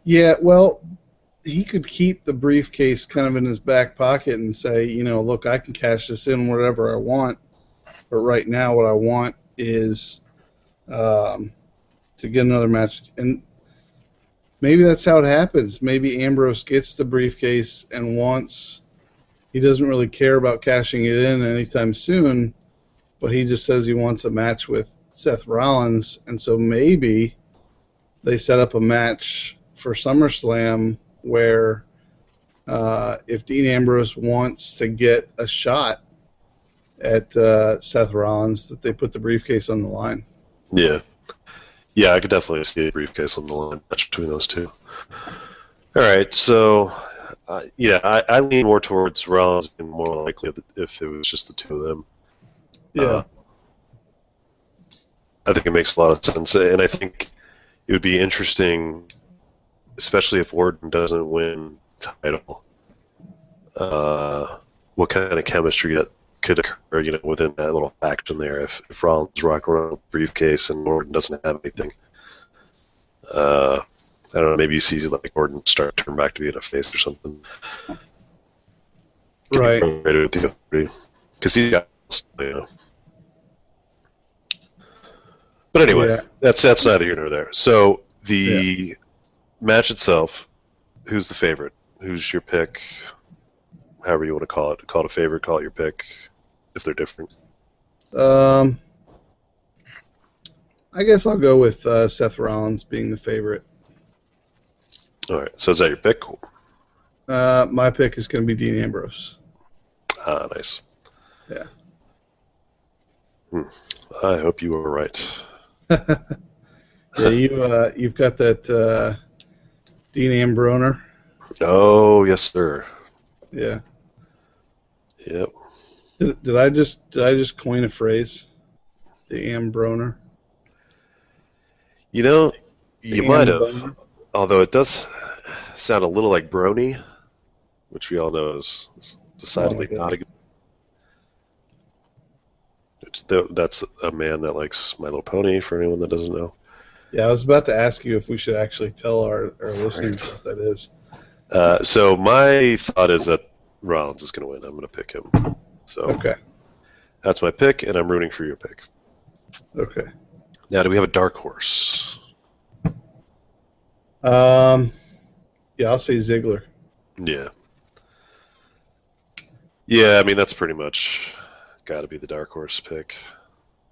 Yeah, well, he could keep the briefcase kind of in his back pocket and say, look, I can cash this in whatever I want, but right now what I want is to get another match. And maybe that's how it happens. Maybe Ambrose gets the briefcase and he doesn't really care about cashing it in anytime soon, but he just says he wants a match with Seth Rollins, and so maybe they set up a match for SummerSlam where if Dean Ambrose wants to get a shot at Seth Rollins, that they put the briefcase on the line. Yeah. Yeah, I could definitely see a briefcase on the line match between those two. All right, so, I lean more towards Rollins being more likely if it was just the two of them. Yeah. I think it makes a lot of sense, and I think it would be interesting, especially if Orton doesn't win the title, what kind of chemistry that could occur, within that little faction there. If Rollins rock around with a briefcase and Orton doesn't have anything, I don't know. Maybe you see like Orton start to turn back to being a face or something. Right. Because he's got, But anyway, that's neither here nor there. So the match itself, who's the favorite? Who's your pick? However you want to call it. Call it a favorite, call it your pick, if they're different. I guess I'll go with Seth Rollins being the favorite. All right. So is that your pick? My pick is going to be Dean Ambrose. Ah, nice. Yeah. I hope you were right. Yeah, you've got that Dean Ambroner. Oh, yes, sir. Yeah. Yep. Did I just coin a phrase? The Ambroner. You might have. Although it does sound a little like Brony, which we all know is decidedly not a good. That's a man that likes My Little Pony, for anyone that doesn't know. Yeah, I was about to ask you if we should actually tell our listeners what that is. So my thought is that Rollins is going to win. I'm going to pick him. So Okay. That's my pick, and I'm rooting for your pick. Okay. Now, do we have a dark horse? Yeah, I'll say Ziggler. Yeah. Yeah, I mean that's pretty much got to be the dark horse pick,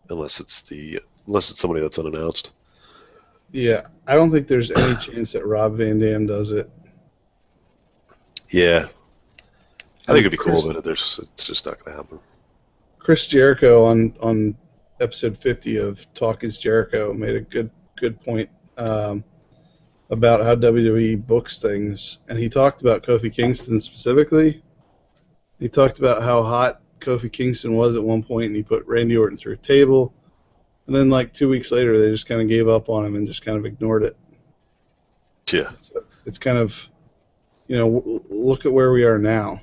unless it's somebody that's unannounced. Yeah, I don't think there's any chance that Rob Van Dam does it. Yeah, I think it'd be cool, but it's just not going to happen. Chris Jericho on episode 50 of Talk is Jericho made a good point about how WWE books things, and he talked about Kofi Kingston specifically. He talked about how hot Kofi Kingston was at one point, and he put Randy Orton through a table, and then like 2 weeks later they just kind of gave up on him and just kind of ignored it. Yeah. So it's kind of, look at where we are now.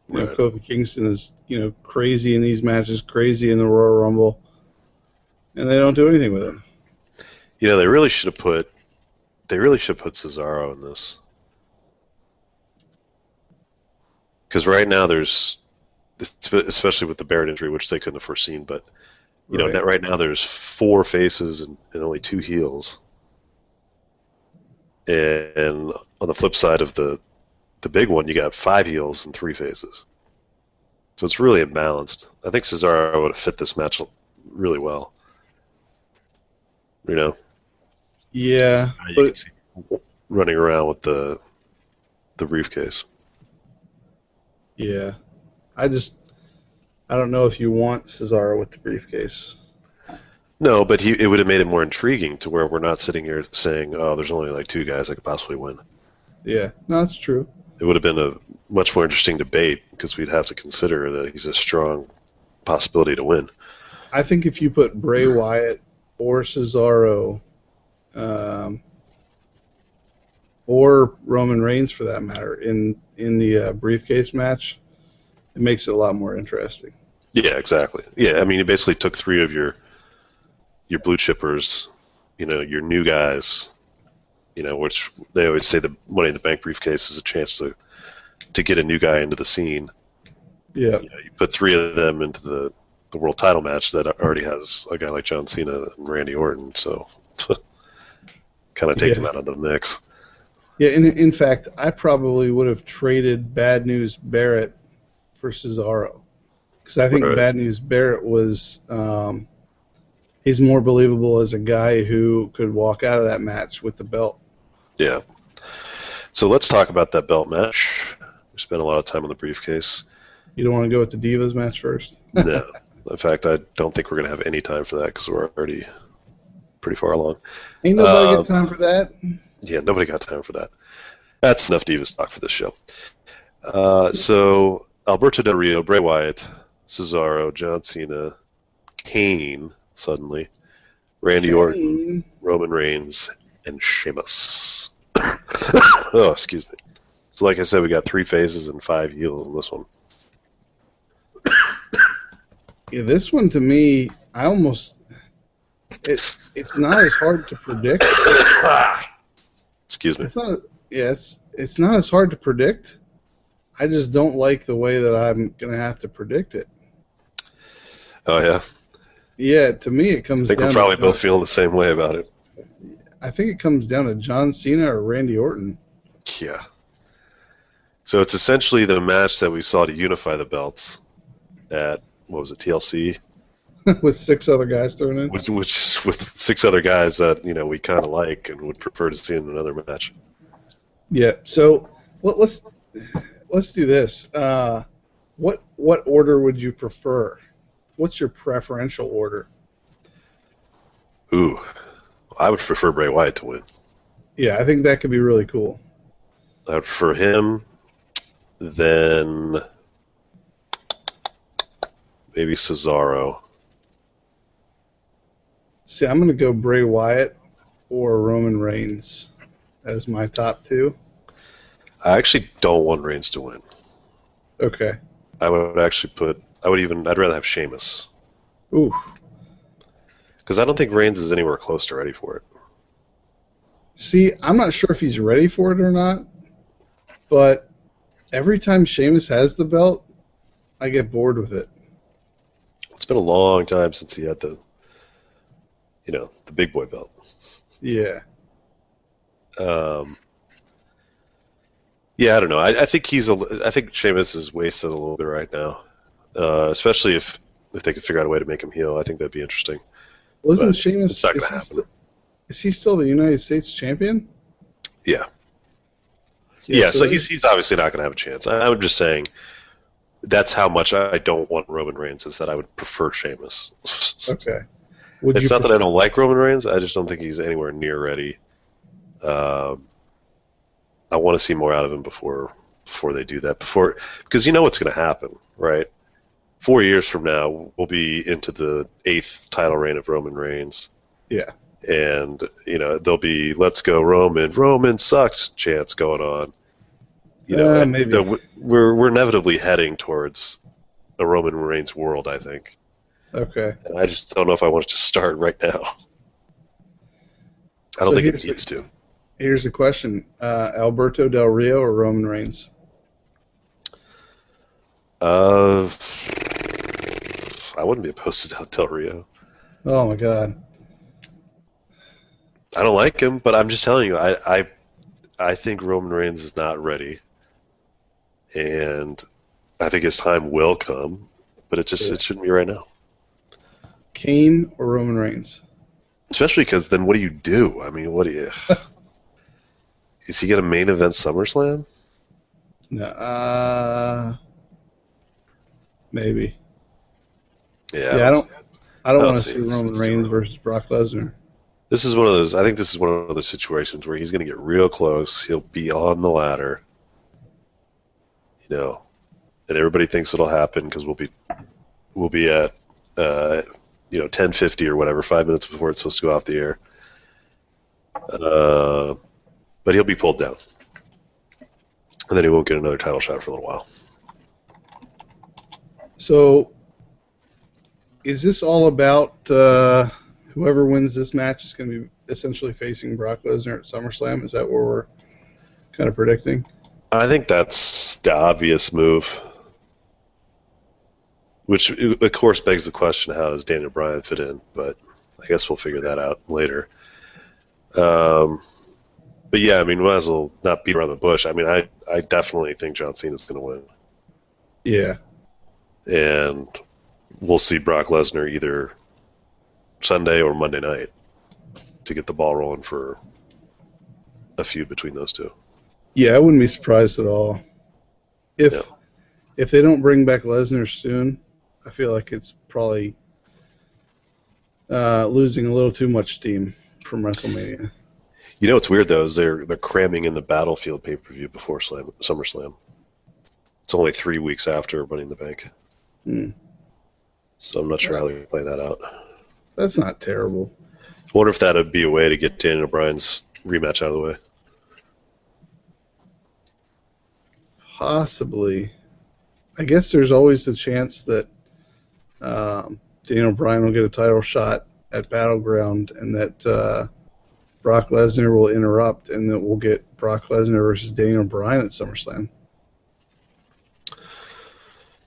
Right. Kofi Kingston is, crazy in these matches, crazy in the Royal Rumble, and they don't do anything with him. They really should have put Cesaro in this. Because right now there's, especially with the Barrett injury, which they couldn't have foreseen, but right now there's 4 faces and only 2 heels. And on the flip side of the big one, you got 5 heels and 3 faces. So it's really imbalanced. I think Cesaro would have fit this match really well. Yeah, you can see running around with the briefcase. Yeah, I don't know if you want Cesaro with the briefcase. No, but it would have made it more intriguing to where we're not sitting here saying, "Oh, there's only like 2 guys that could possibly win." Yeah, no, that's true. It would have been a much more interesting debate because we'd have to consider that he's a strong possibility to win. I think if you put Bray Wyatt or Cesaro, or Roman Reigns for that matter, in the briefcase match, it makes it a lot more interesting. Yeah, exactly. Yeah, I mean, you basically took 3 of your blue chippers, your new guys, which they always say the Money in the Bank briefcase is a chance to get a new guy into the scene. Yeah. You put 3 of them into the world title match that already has a guy like John Cena and Randy Orton, so kind of take them out of the mix. Yeah, in fact, I probably would have traded Bad News Barrett for Cesaro. Because I think Bad News Barrett was... he's more believable as a guy who could walk out of that match with the belt. Yeah. So let's talk about that belt match. We spent a lot of time on the briefcase. You don't want to go with the Divas match first? No. In fact, I don't think we're going to have any time for that because we're already pretty far along. Ain't nobody got time for that? Yeah, nobody got time for that. That's enough Divas talk for this show. So Alberto Del Rio, Bray Wyatt, Cesaro, John Cena, Kane, suddenly, Randy Orton, Roman Reigns, and Sheamus. Oh, excuse me. So like I said, we got 3 faces and 5 heels in this one. Yeah, this one to me, it's not as hard to predict. Excuse me. It's not as hard to predict. I just don't like the way that I'm going to have to predict it. Oh, yeah? Yeah, to me it comes down to... I think we're probably both feeling the same way about it. I think it comes down to John Cena or Randy Orton. Yeah. So it's essentially the match that we saw to unify the belts at, what was it, TLC? With 6 other guys thrown in? Which with 6 other guys that, we kind of like and would prefer to see in another match. Yeah, so let's do this. What order would you prefer? What's your preferential order? Ooh, I would prefer Bray Wyatt to win. Yeah, I think that could be really cool. I would prefer him, then maybe Cesaro. See, I'm going to go Bray Wyatt or Roman Reigns as my top 2. I actually don't want Reigns to win. Okay. I would actually I'd rather have Sheamus. Ooh. Because I don't think Reigns is anywhere close to ready for it. See, I'm not sure if he's ready for it or not, but every time Sheamus has the belt, I get bored with it. It's been a long time since he had the big boy belt. Yeah. Yeah, I don't know. I think I think Sheamus is wasted a little bit right now, especially if they could figure out a way to make him heel. I think that'd be interesting. Wasn't Sheamus? It's not going to happen. Is he still the United States champion? Yeah. Yeah. So he's obviously not going to have a chance. I'm just saying that's how much I don't want Roman Reigns. Is that I would prefer Sheamus. Okay. It's not that I don't like Roman Reigns. I just don't think he's anywhere near ready. I want to see more out of him before they do that. Because you know what's going to happen, right? 4 years from now, we'll be into the 8th title reign of Roman Reigns. Yeah. And, there'll be "Let's go Roman sucks" chants going on. Maybe. We're inevitably heading towards a Roman Reigns world, I think. Okay. And I just don't know if I want it to start right now. I don't think it needs to. Here's the question. Alberto Del Rio or Roman Reigns? I wouldn't be opposed to Del Rio. Oh, my God. I don't like him, but I'm just telling you, I think Roman Reigns is not ready. And I think his time will come, but it shouldn't be right now. Kane or Roman Reigns? Especially because then what do you do? I mean, what do you... Is he going to main event SummerSlam? No, maybe. Yeah, I don't want to see Roman Reigns versus Brock Lesnar. This is one of those. I think this is one of those situations where he's going to get real close. He'll be on the ladder, and everybody thinks it'll happen because we'll be at 10:50 or whatever, 5 minutes before it's supposed to go off the air. But he'll be pulled down, and then he won't get another title shot for a little while. So, is this all about whoever wins this match is going to be essentially facing Brock Lesnar at SummerSlam? Is that what we're kind of predicting? I think that's the obvious move, which of course begs the question: how does Daniel Bryan fit in? But I guess we'll figure that out later. But yeah, I mean, we might as well not beat around the bush. I mean, I definitely think John Cena's going to win. Yeah. And we'll see Brock Lesnar either Sunday or Monday night to get the ball rolling for a feud between those two. Yeah, I wouldn't be surprised at all. If they don't bring back Lesnar soon, I feel like it's probably losing a little too much steam from WrestleMania. You know what's weird though is they're cramming in the Battlefield pay-per-view before SummerSlam. It's only 3 weeks after Money in the Bank. So I'm not sure how they're going to play that out. That's not terrible. I wonder if that would be a way to get Daniel Bryan's rematch out of the way. Possibly. I guess there's always the chance that Daniel Bryan will get a title shot at Battleground and that Brock Lesnar will interrupt and that we'll get Brock Lesnar versus Daniel Bryan at SummerSlam.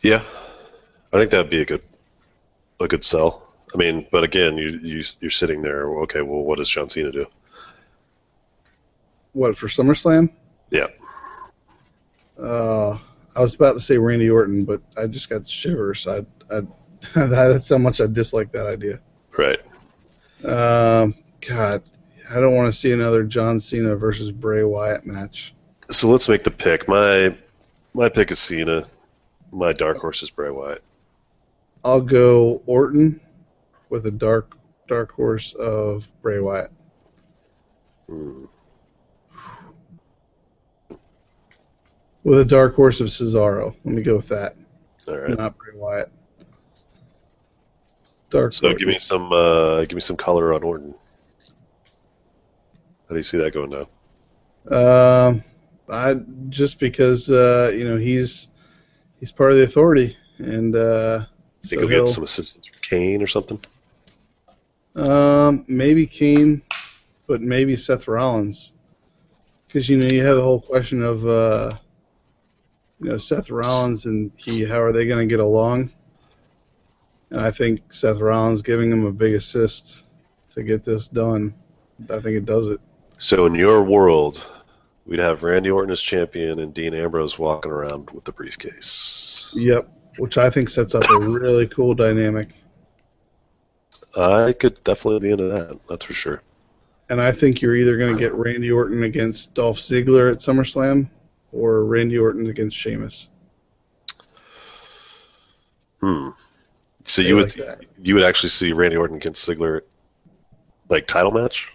Yeah, I think that'd be a good sell. I mean, but again, you're sitting there. Okay, well, what does John Cena do? What, for SummerSlam? Yeah. I was about to say Randy Orton, but I just got the shivers. That's how much I dislike that idea. Right. God, I don't want to see another John Cena versus Bray Wyatt match. So let's make the pick. My pick is Cena. My dark horse is Bray Wyatt. I'll go Orton with a dark horse of Bray Wyatt. With a dark horse of Cesaro. Let me go with that. All right. Not Bray Wyatt. Dark. So give me some color on Orton. How do you see that going down? Just because he's part of the Authority, and Think he'll get some assistance from Kane or something? Maybe Kane, but maybe Seth Rollins. Because, you have the whole question of, Seth Rollins and how are they going to get along? And I think Seth Rollins giving him a big assist to get this done, I think it does it. So in your world, we'd have Randy Orton as champion and Dean Ambrose walking around with the briefcase. Yep, which I think sets up a really cool dynamic. I could definitely be into that, that's for sure. And I think you're either going to get Randy Orton against Dolph Ziggler at SummerSlam or Randy Orton against Sheamus. So you would actually see Randy Orton against Ziggler, like title match?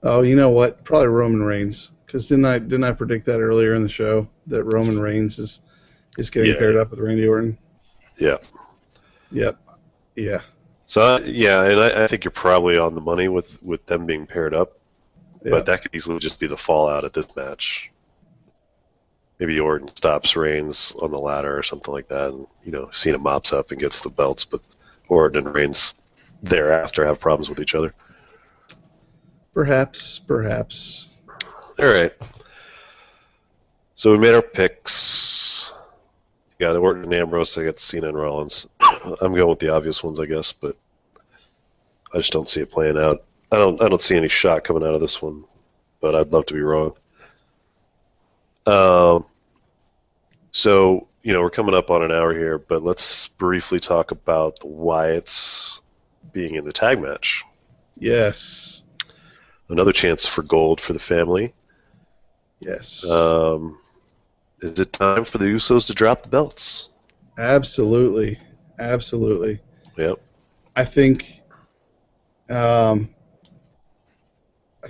Oh, you know what? Probably Roman Reigns. Because didn't I predict that earlier in the show that Roman Reigns is getting paired up with Randy Orton? Yeah. Yep. Yeah. So and I think you're probably on the money with them being paired up, but that could easily just be the fallout at this match. Maybe Orton stops Reigns on the ladder or something like that, and Cena mops up and gets the belts, but Orton and Reigns thereafter have problems with each other. Perhaps. All right. So we made our picks. You got Orton and Ambrose. I got Cena and Rollins. I'm going with the obvious ones, I guess, but I just don't see it playing out. I don't see any shot coming out of this one, but I'd love to be wrong. So, we're coming up on an hour here, but let's briefly talk about the Wyatts being in the tag match. Yes. Another chance for gold for the family. Yes. Is it time for the Usos to drop the belts? Absolutely. Yep. I think the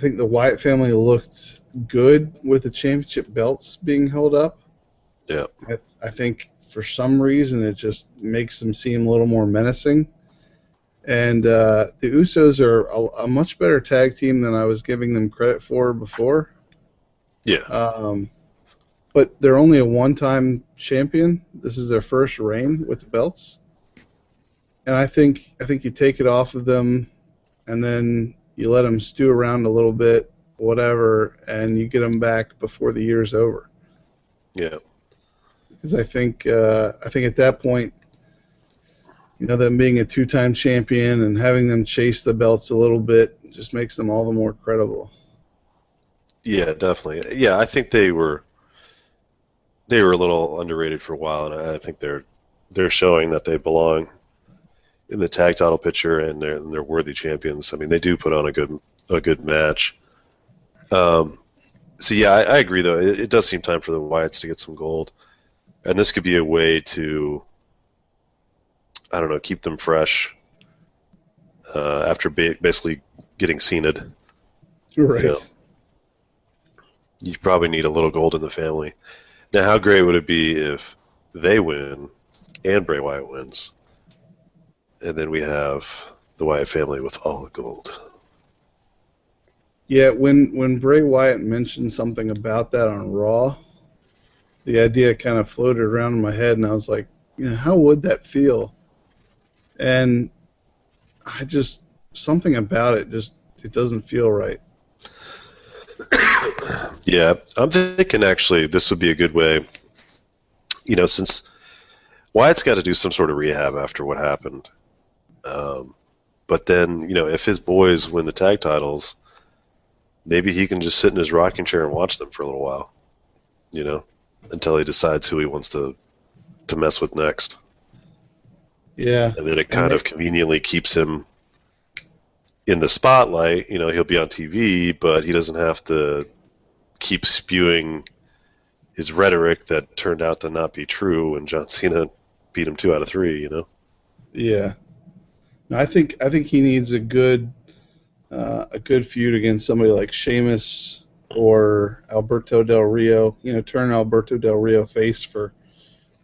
Wyatt family looked good with the championship belts being held up. Yeah. I think for some reason it just makes them seem a little more menacing. And the Usos are a much better tag team than I was giving them credit for before. Yeah. But they're only a one-time champion. This is their first reign with the belts. And I think you take it off of them and then you let them stew around a little bit, whatever, and you get them back before the year's over. Yeah. Because I think at that point, them being a two-time champion and having them chase the belts a little bit just makes them all the more credible. Yeah, definitely. Yeah, I think they were a little underrated for a while, and I think they're showing that they belong in the tag title picture, and they're worthy champions. I mean, they do put on a good match. So yeah, I agree though. It does seem time for the Wyatts to get some gold, and this could be a way to, I don't know, keep them fresh after basically getting Cena'd. Right. You probably need a little gold in the family. Now, how great would it be if they win and Bray Wyatt wins, and then we have the Wyatt family with all the gold? Yeah, when Bray Wyatt mentioned something about that on Raw, the idea kind of floated around in my head, and I was like, how would that feel? And something about it it doesn't feel right. Yeah, I'm thinking actually this would be a good way, since Wyatt's got to do some sort of rehab after what happened. But then, if his boys win the tag titles, maybe he can just sit in his rocking chair and watch them for a little while, until he decides who he wants to mess with next. Yeah. And then it kind of conveniently keeps him in the spotlight. He'll be on TV, but he doesn't have to keep spewing his rhetoric that turned out to not be true when John Cena beat him 2 out of 3, Yeah. No, I think he needs a good feud against somebody like Sheamus or Alberto Del Rio. Turn Alberto Del Rio face for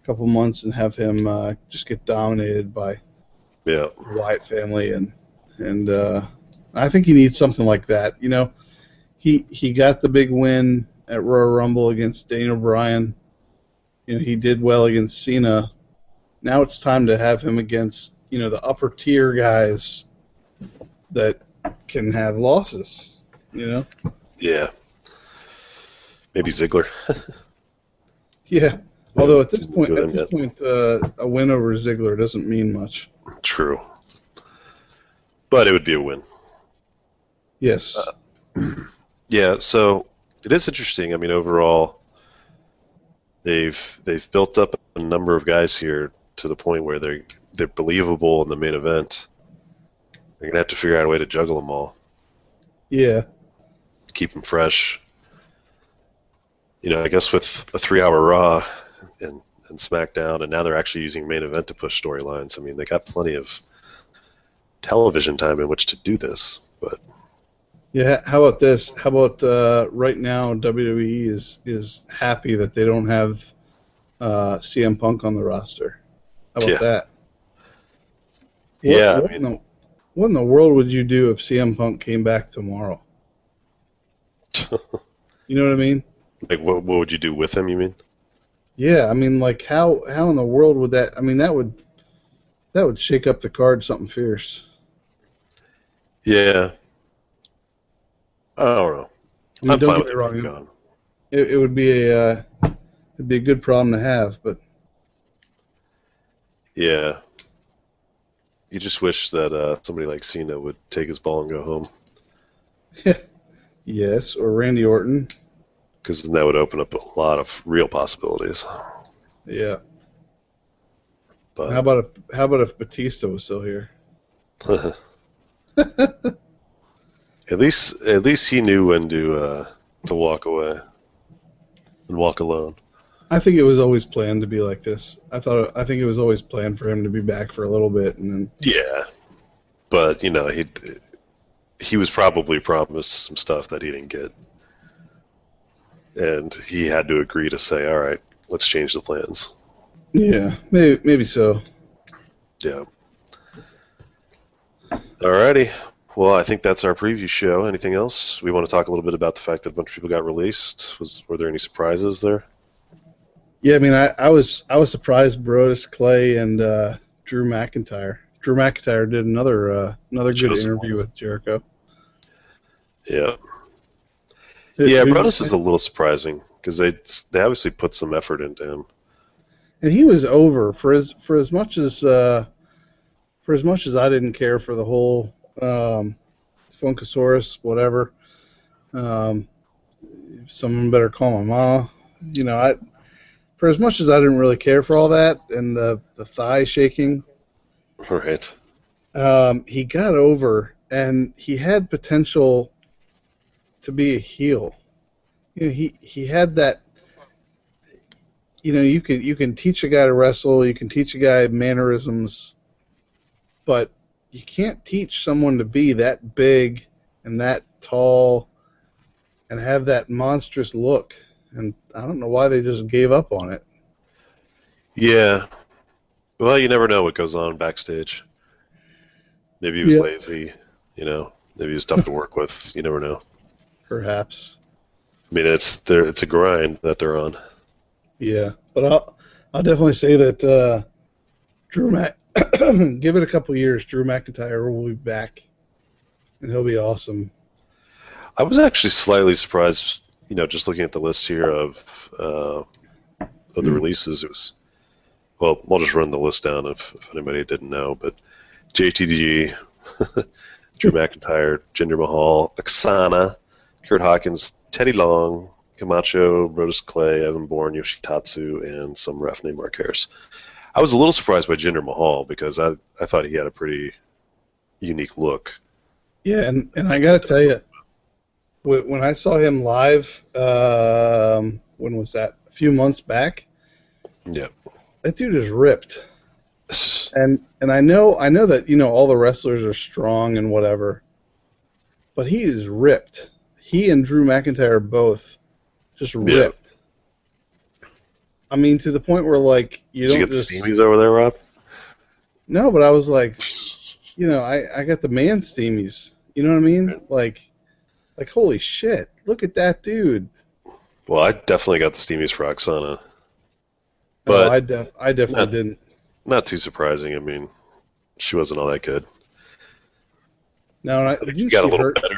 a couple months and have him just get dominated by the Wyatt family, and I think he needs something like that. He got the big win at Royal Rumble against Daniel Bryan. He did well against Cena. Now it's time to have him against the upper tier guys that can have losses. You know? Yeah. Maybe Ziggler. Yeah. Although at this point, a win over Ziggler doesn't mean much. True. But it would be a win. Yes. Yeah, so it is interesting. I mean, overall, they've built up a number of guys here to the point where they're believable in the main event. They're going to have to figure out a way to juggle them all. Yeah. Keep them fresh. You know, I guess with a 3-hour Raw and SmackDown, and now they're actually using main event to push storylines. I mean, they got plenty of television time in which to do this. But yeah, how about this? How about right now WWE is happy that they don't have CM Punk on the roster. How about that? What in the world would you do if CM Punk came back tomorrow? You know what I mean? Like, what would you do with him, you mean? Yeah, I mean, like, how in the world would that... I mean, that would shake up the card something fierce. Yeah. I don't know. I mean, don't get me wrong. It would be it'd be a good problem to have, but... Yeah. You just wish that somebody like Cena would take his ball and go home. Yes, or Randy Orton. Because then that would open up a lot of real possibilities. Yeah. But how about if Batista was still here? At least he knew when to walk away and walk alone. I think it was always planned to be like this. I think it was always planned for him to be back for a little bit, and then. Yeah, but you know he was probably promised some stuff that he didn't get, and he had to agree to say, "All right, let's change the plans." Yeah, maybe so. Yeah. Alrighty. Well, I think that's our preview show. Anything else? We want to talk a little bit about the fact that a bunch of people got released. Were there any surprises there? Yeah, I mean, I was surprised Brodus Clay and Drew McIntyre. Drew McIntyre did another good interview with Jericho. Yeah. Yeah, Brodus is a little surprising because they obviously put some effort into him. And he was over for as much as I didn't care for the whole Funkasaurus, whatever. Someone better call my mama. You know, for as much as I didn't really care for all that and the thigh shaking, right? He got over, and he had potential to be a heel. You know, he had that. You know, you can teach a guy to wrestle, you can teach a guy mannerisms, but you can't teach someone to be that big and that tall and have that monstrous look. And I don't know why they just gave up on it. Yeah. Well, you never know what goes on backstage. Maybe he was lazy, you know. Maybe he was tough to work with. You never know. Perhaps. I mean, it's a grind that they're on. Yeah, but I'll definitely say that give it a couple years, Drew McIntyre will be back, and he'll be awesome. I was actually slightly surprised, you know, just looking at the list here of the releases. It was, well, I'll just run the list down if anybody didn't know, but JTG, Drew McIntyre, Jinder Mahal, Oksana, Kurt Hawkins, Teddy Long, Camacho, Brodus Clay, Evan Bourne, Yoshitatsu, and some ref named Mark Harris. I was a little surprised by Jinder Mahal because I thought he had a pretty unique look. Yeah, and I got to tell you, when I saw him live, when was that? A few months back. Yeah. That dude is ripped. And I know that, you know, all the wrestlers are strong and whatever, but he is ripped. He and Drew McIntyre both just ripped. Yeah. I mean, to the point where, like, Did you get the steamies over there, Rob? No, but I was like, you know, I got the man steamies. You know what I mean? Like, holy shit, look at that dude. Well, I definitely got the steamies for Oksana. But no, I definitely didn't. Not too surprising. I mean, she wasn't all that good. No, she got a little better,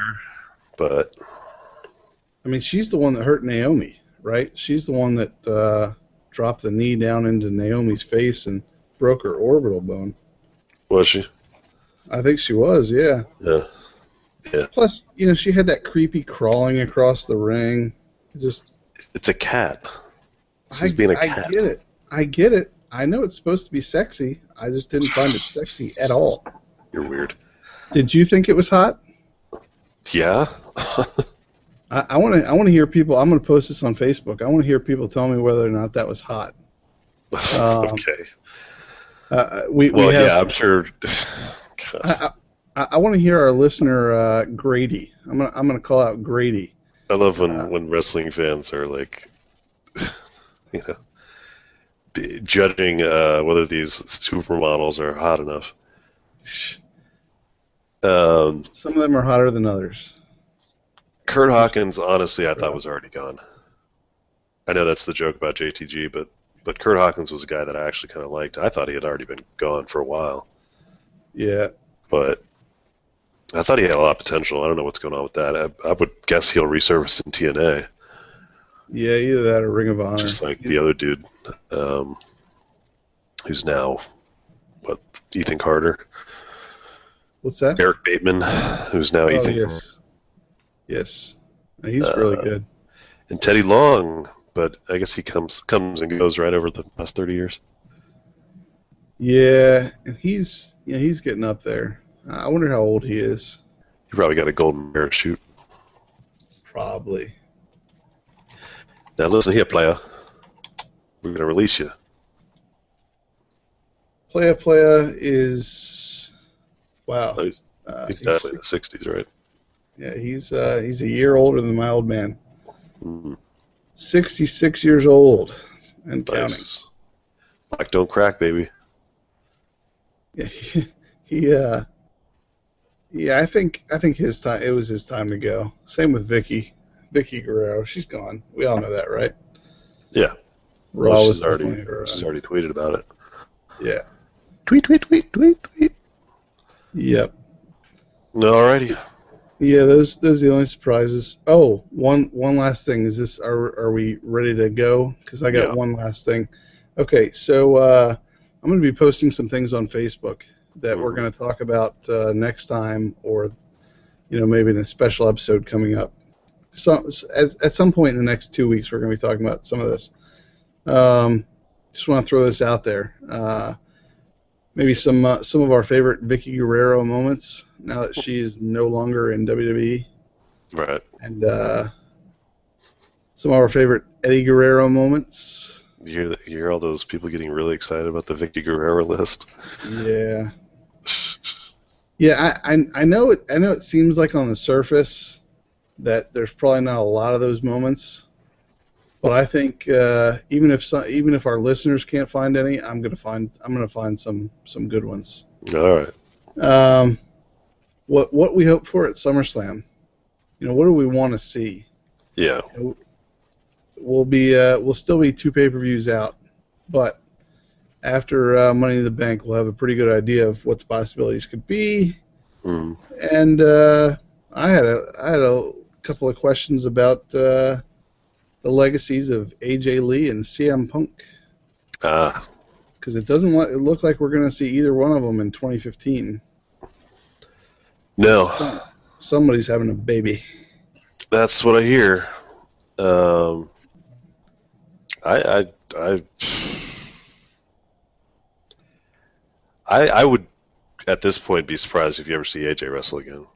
but I mean, she's the one that hurt Naomi, right? She's the one that dropped the knee down into Naomi's face and broke her orbital bone. Was she? I think she was, yeah. Yeah. Yeah. Plus, she had that creepy crawling across the ring. It's a cat. She's being a cat. I get it. I know it's supposed to be sexy. I just didn't find it sexy at all. You're weird. Did you think it was hot? Yeah. I want to hear people. I'm going to post this on Facebook. I want to hear people tell me whether or not that was hot. Okay. Yeah, I'm sure. I want to hear our listener Grady. I'm gonna call out Grady. I love when wrestling fans are like, judging whether these supermodels are hot enough. Some of them are hotter than others. Kurt Hawkins, honestly, I thought was already gone. I know that's the joke about JTG, but Kurt Hawkins was a guy that I actually kind of liked. I thought he had already been gone for a while. Yeah. But I thought he had a lot of potential. I don't know what's going on with that. I would guess he'll resurface in TNA. Yeah, either that or Ring of Honor. Just like the other dude, who's now, Ethan Carter. What's that? Eric Bateman, who's now Ethan. Yes. He's really good. And Teddy Long, but I guess he comes and goes right over the past 30 years. Yeah, and he's getting up there. I wonder how old he is. He probably got a golden parachute. Probably. Now listen here, player. We're going to release you. Playa is... Wow. He's definitely in the 60s, right? Yeah, he's a year older than my old man. Mm-hmm. 66 years old and counting. Nice. Black don't crack, baby. Yeah, I think his time. It was his time to go. Same with Vicky Guerrero. She's gone. We all know that, right? Yeah. Raw She's already tweeted about it. Yeah. Tweet. Yep. Alrighty. Yeah, those are the only surprises. Oh, one last thing. Is this? Are we ready to go? Because I got one last thing. Okay, so I'm going to be posting some things on Facebook that we're going to talk about next time, or maybe in a special episode coming up. So at some point in the next 2 weeks, we're going to be talking about some of this. Just want to throw this out there. Maybe some of our favorite Vicky Guerrero moments now that she is no longer in WWE. Right. And some of our favorite Eddie Guerrero moments. You hear all those people getting really excited about the Vicky Guerrero list. Yeah. Yeah, I know it. I know it seems like on the surface that there's probably not a lot of those moments, but I think even if our listeners can't find any, I'm gonna find some good ones. All right. What we hope for at SummerSlam, what do we want to see? Yeah. We'll still be 2 pay-per-views out, but after Money in the Bank, we'll have a pretty good idea of what the possibilities could be. Mm. And I had a couple of questions about the legacies of AJ Lee and CM Punk. Because it doesn't look like we're going to see either one of them in 2015. No. Somebody's having a baby. That's what I hear. I would, at this point, be surprised if you ever see AJ wrestle again.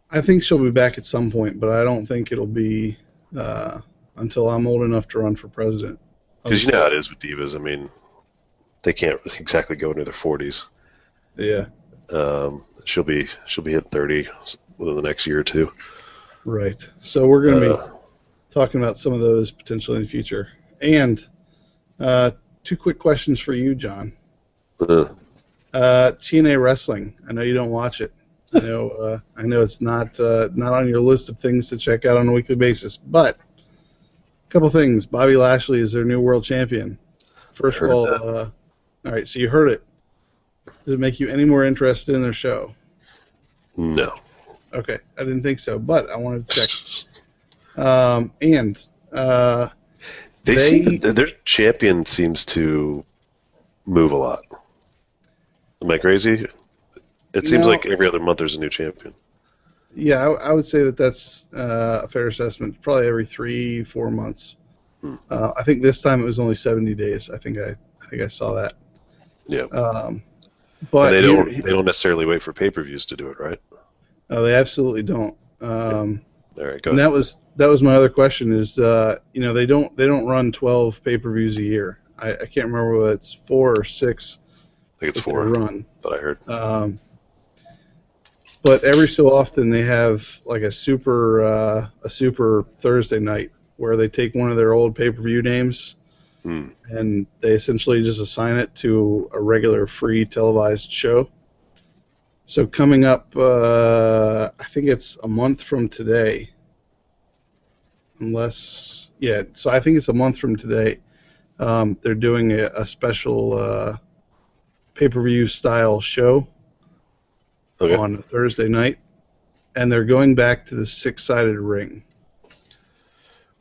I think she'll be back at some point, but I don't think it'll be until I'm old enough to run for president. Because you know how it is with divas. I mean, they can't exactly go into their 40s. Yeah. She'll be hit 30 within the next year or two. Right. So we're going to be talking about some of those potentially in the future. And 2 quick questions for you, John. TNA Wrestling. I know you don't watch it. I know it's not on your list of things to check out on a weekly basis, but a couple things. Bobby Lashley is their new world champion. First of all, all right, so you heard it. Does it make you any more interested in their show? No. Okay, I didn't think so, but I wanted to check. Their champion seems to move a lot. Am I crazy? It seems like every other month there's a new champion. Yeah, I would say that's a fair assessment. Probably every 3-4 months. I think this time it was only 70 days. I think I saw that. Yeah. But and they don't necessarily wait for pay-per-views to do it, right? No, they absolutely don't. All right, go and ahead. that was my other question. Is they don't run 12 pay-per-views a year. I can't remember whether it's 4 or 6. I think it's 4. Run. That I heard. But every so often they have like a super Thursday night where they take one of their old pay-per-view names and they essentially just assign it to a regular free televised show. So coming up, I think it's a month from today. So I think it's a month from today. They're doing a special pay-per-view style show. Okay. On a Thursday night, and they're going back to the 6-sided ring.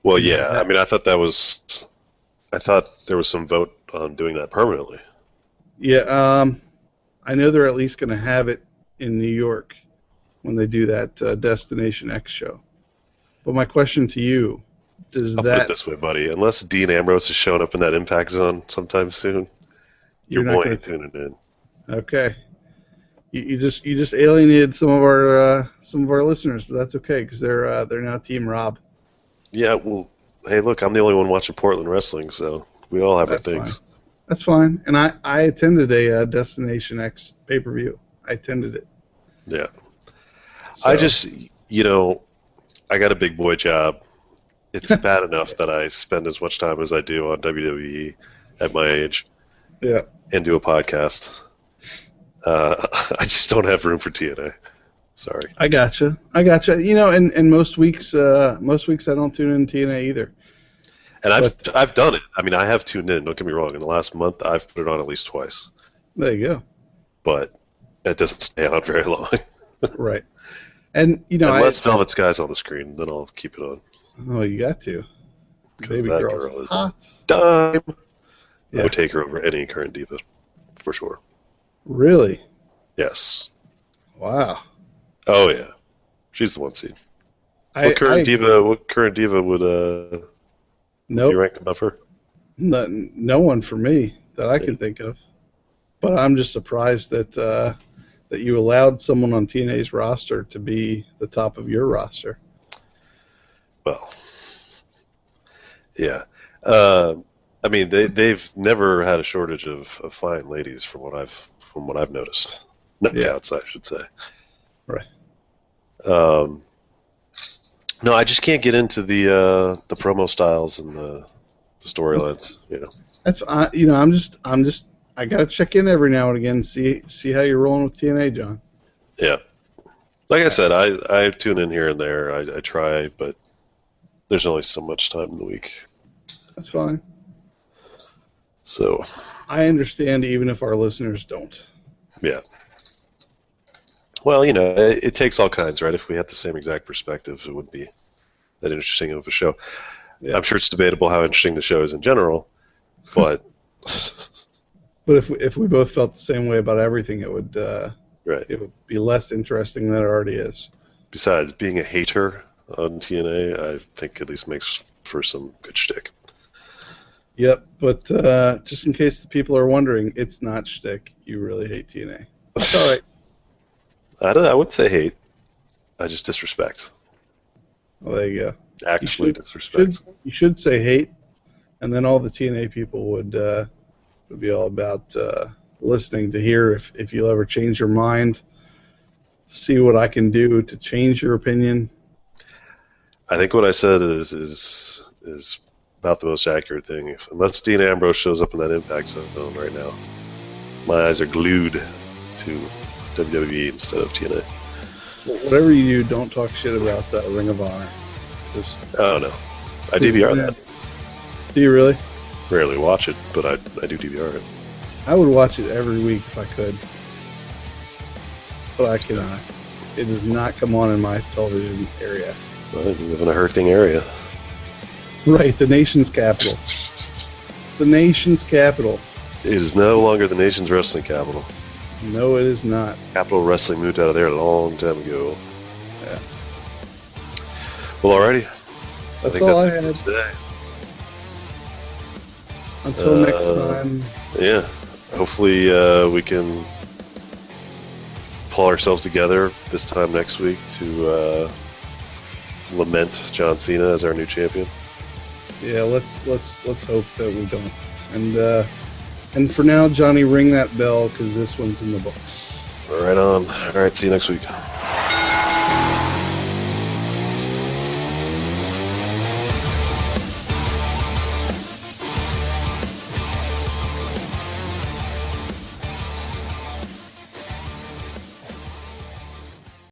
Well, yeah. I mean, I thought there was some vote on doing that permanently. Yeah, I know they're at least going to have it in New York when they do that Destination X show. But my question to you, Put it this way, buddy. Unless Dean Ambrose is showing up in that Impact Zone sometime soon, your boy ain't tuning in. Okay. You just alienated some of our listeners, but that's okay because they're now Team Rob. Yeah, well, hey, look, I'm the only one watching Portland wrestling, so we all have our things. Fine. That's fine. And I attended a Destination X pay-per-view. I attended it. Yeah. So. I just, I got a big boy job. It's bad enough that I spend as much time as I do on WWE at my age. Yeah. And do a podcast. I just don't have room for TNA. Sorry. I gotcha. And most weeks I don't tune in TNA either. And I've done it. I mean, I have tuned in. Don't get me wrong. In the last month, I've put it on at least twice. There you go. But it doesn't stay on very long. Right. And unless Velvet Sky's on the screen, then I'll keep it on. Oh, you got to. Baby that girl's girl is hot. Dime. Yeah. I would take her over any current diva, for sure. Really? Yes. Wow. Oh yeah, she's the one seed. What current diva would you rank above her? No one for me that I can think of. But I'm just surprised that you allowed someone on TNA's roster to be the top of your roster. Well, yeah. I mean, they've never had a shortage of fine ladies from what I've noticed. Knockouts, I should say. Right. No, I just can't get into the promo styles and the storylines. That's I gotta check in every now and again, see how you're rolling with TNA, John. Yeah. Like I said, I tune in here and there. I try, but there's only so much time in the week. That's fine. So I understand even if our listeners don't. Yeah. Well, it takes all kinds, right? If we had the same exact perspective, it wouldn't be that interesting of a show. Yeah. I'm sure it's debatable how interesting the show is in general, but but if we both felt the same way about everything, it would right. It would be less interesting than it already is. Besides, being a hater on TNA, I think at least makes for some good shtick. Yep, but just in case the people are wondering, it's not shtick. You really hate TNA. That's all right. I wouldn't say hate. I just disrespect. Well, there you go. Actually disrespect. You should say hate, and then all the TNA people would be all about listening to hear if you'll ever change your mind, see what I can do to change your opinion. I think what I said is about the most accurate thing. Unless Dean Ambrose shows up in that Impact Zone right now, my eyes are glued to WWE instead of TNA. Well, whatever you do, don't talk shit about Ring of Honor. Oh no, I DVR that. Do you really? Rarely watch it, but I do DVR it. I would watch it every week if I could, but I cannot. It does not come on in my television area. Well, we live in a hurting area. Right, the nation's capital. The nation's capital. It is no longer the nation's wrestling capital. No, it is not. Capital Wrestling moved out of there a long time ago. Yeah. Well, alrighty. That's all I had. Today. Until next time. Yeah. Hopefully we can pull ourselves together this time next week to lament John Cena as our new champion. Yeah, let's hope that we don't. And for now, Johnny, ring that bell because this one's in the books. Right on. All right, see you next week.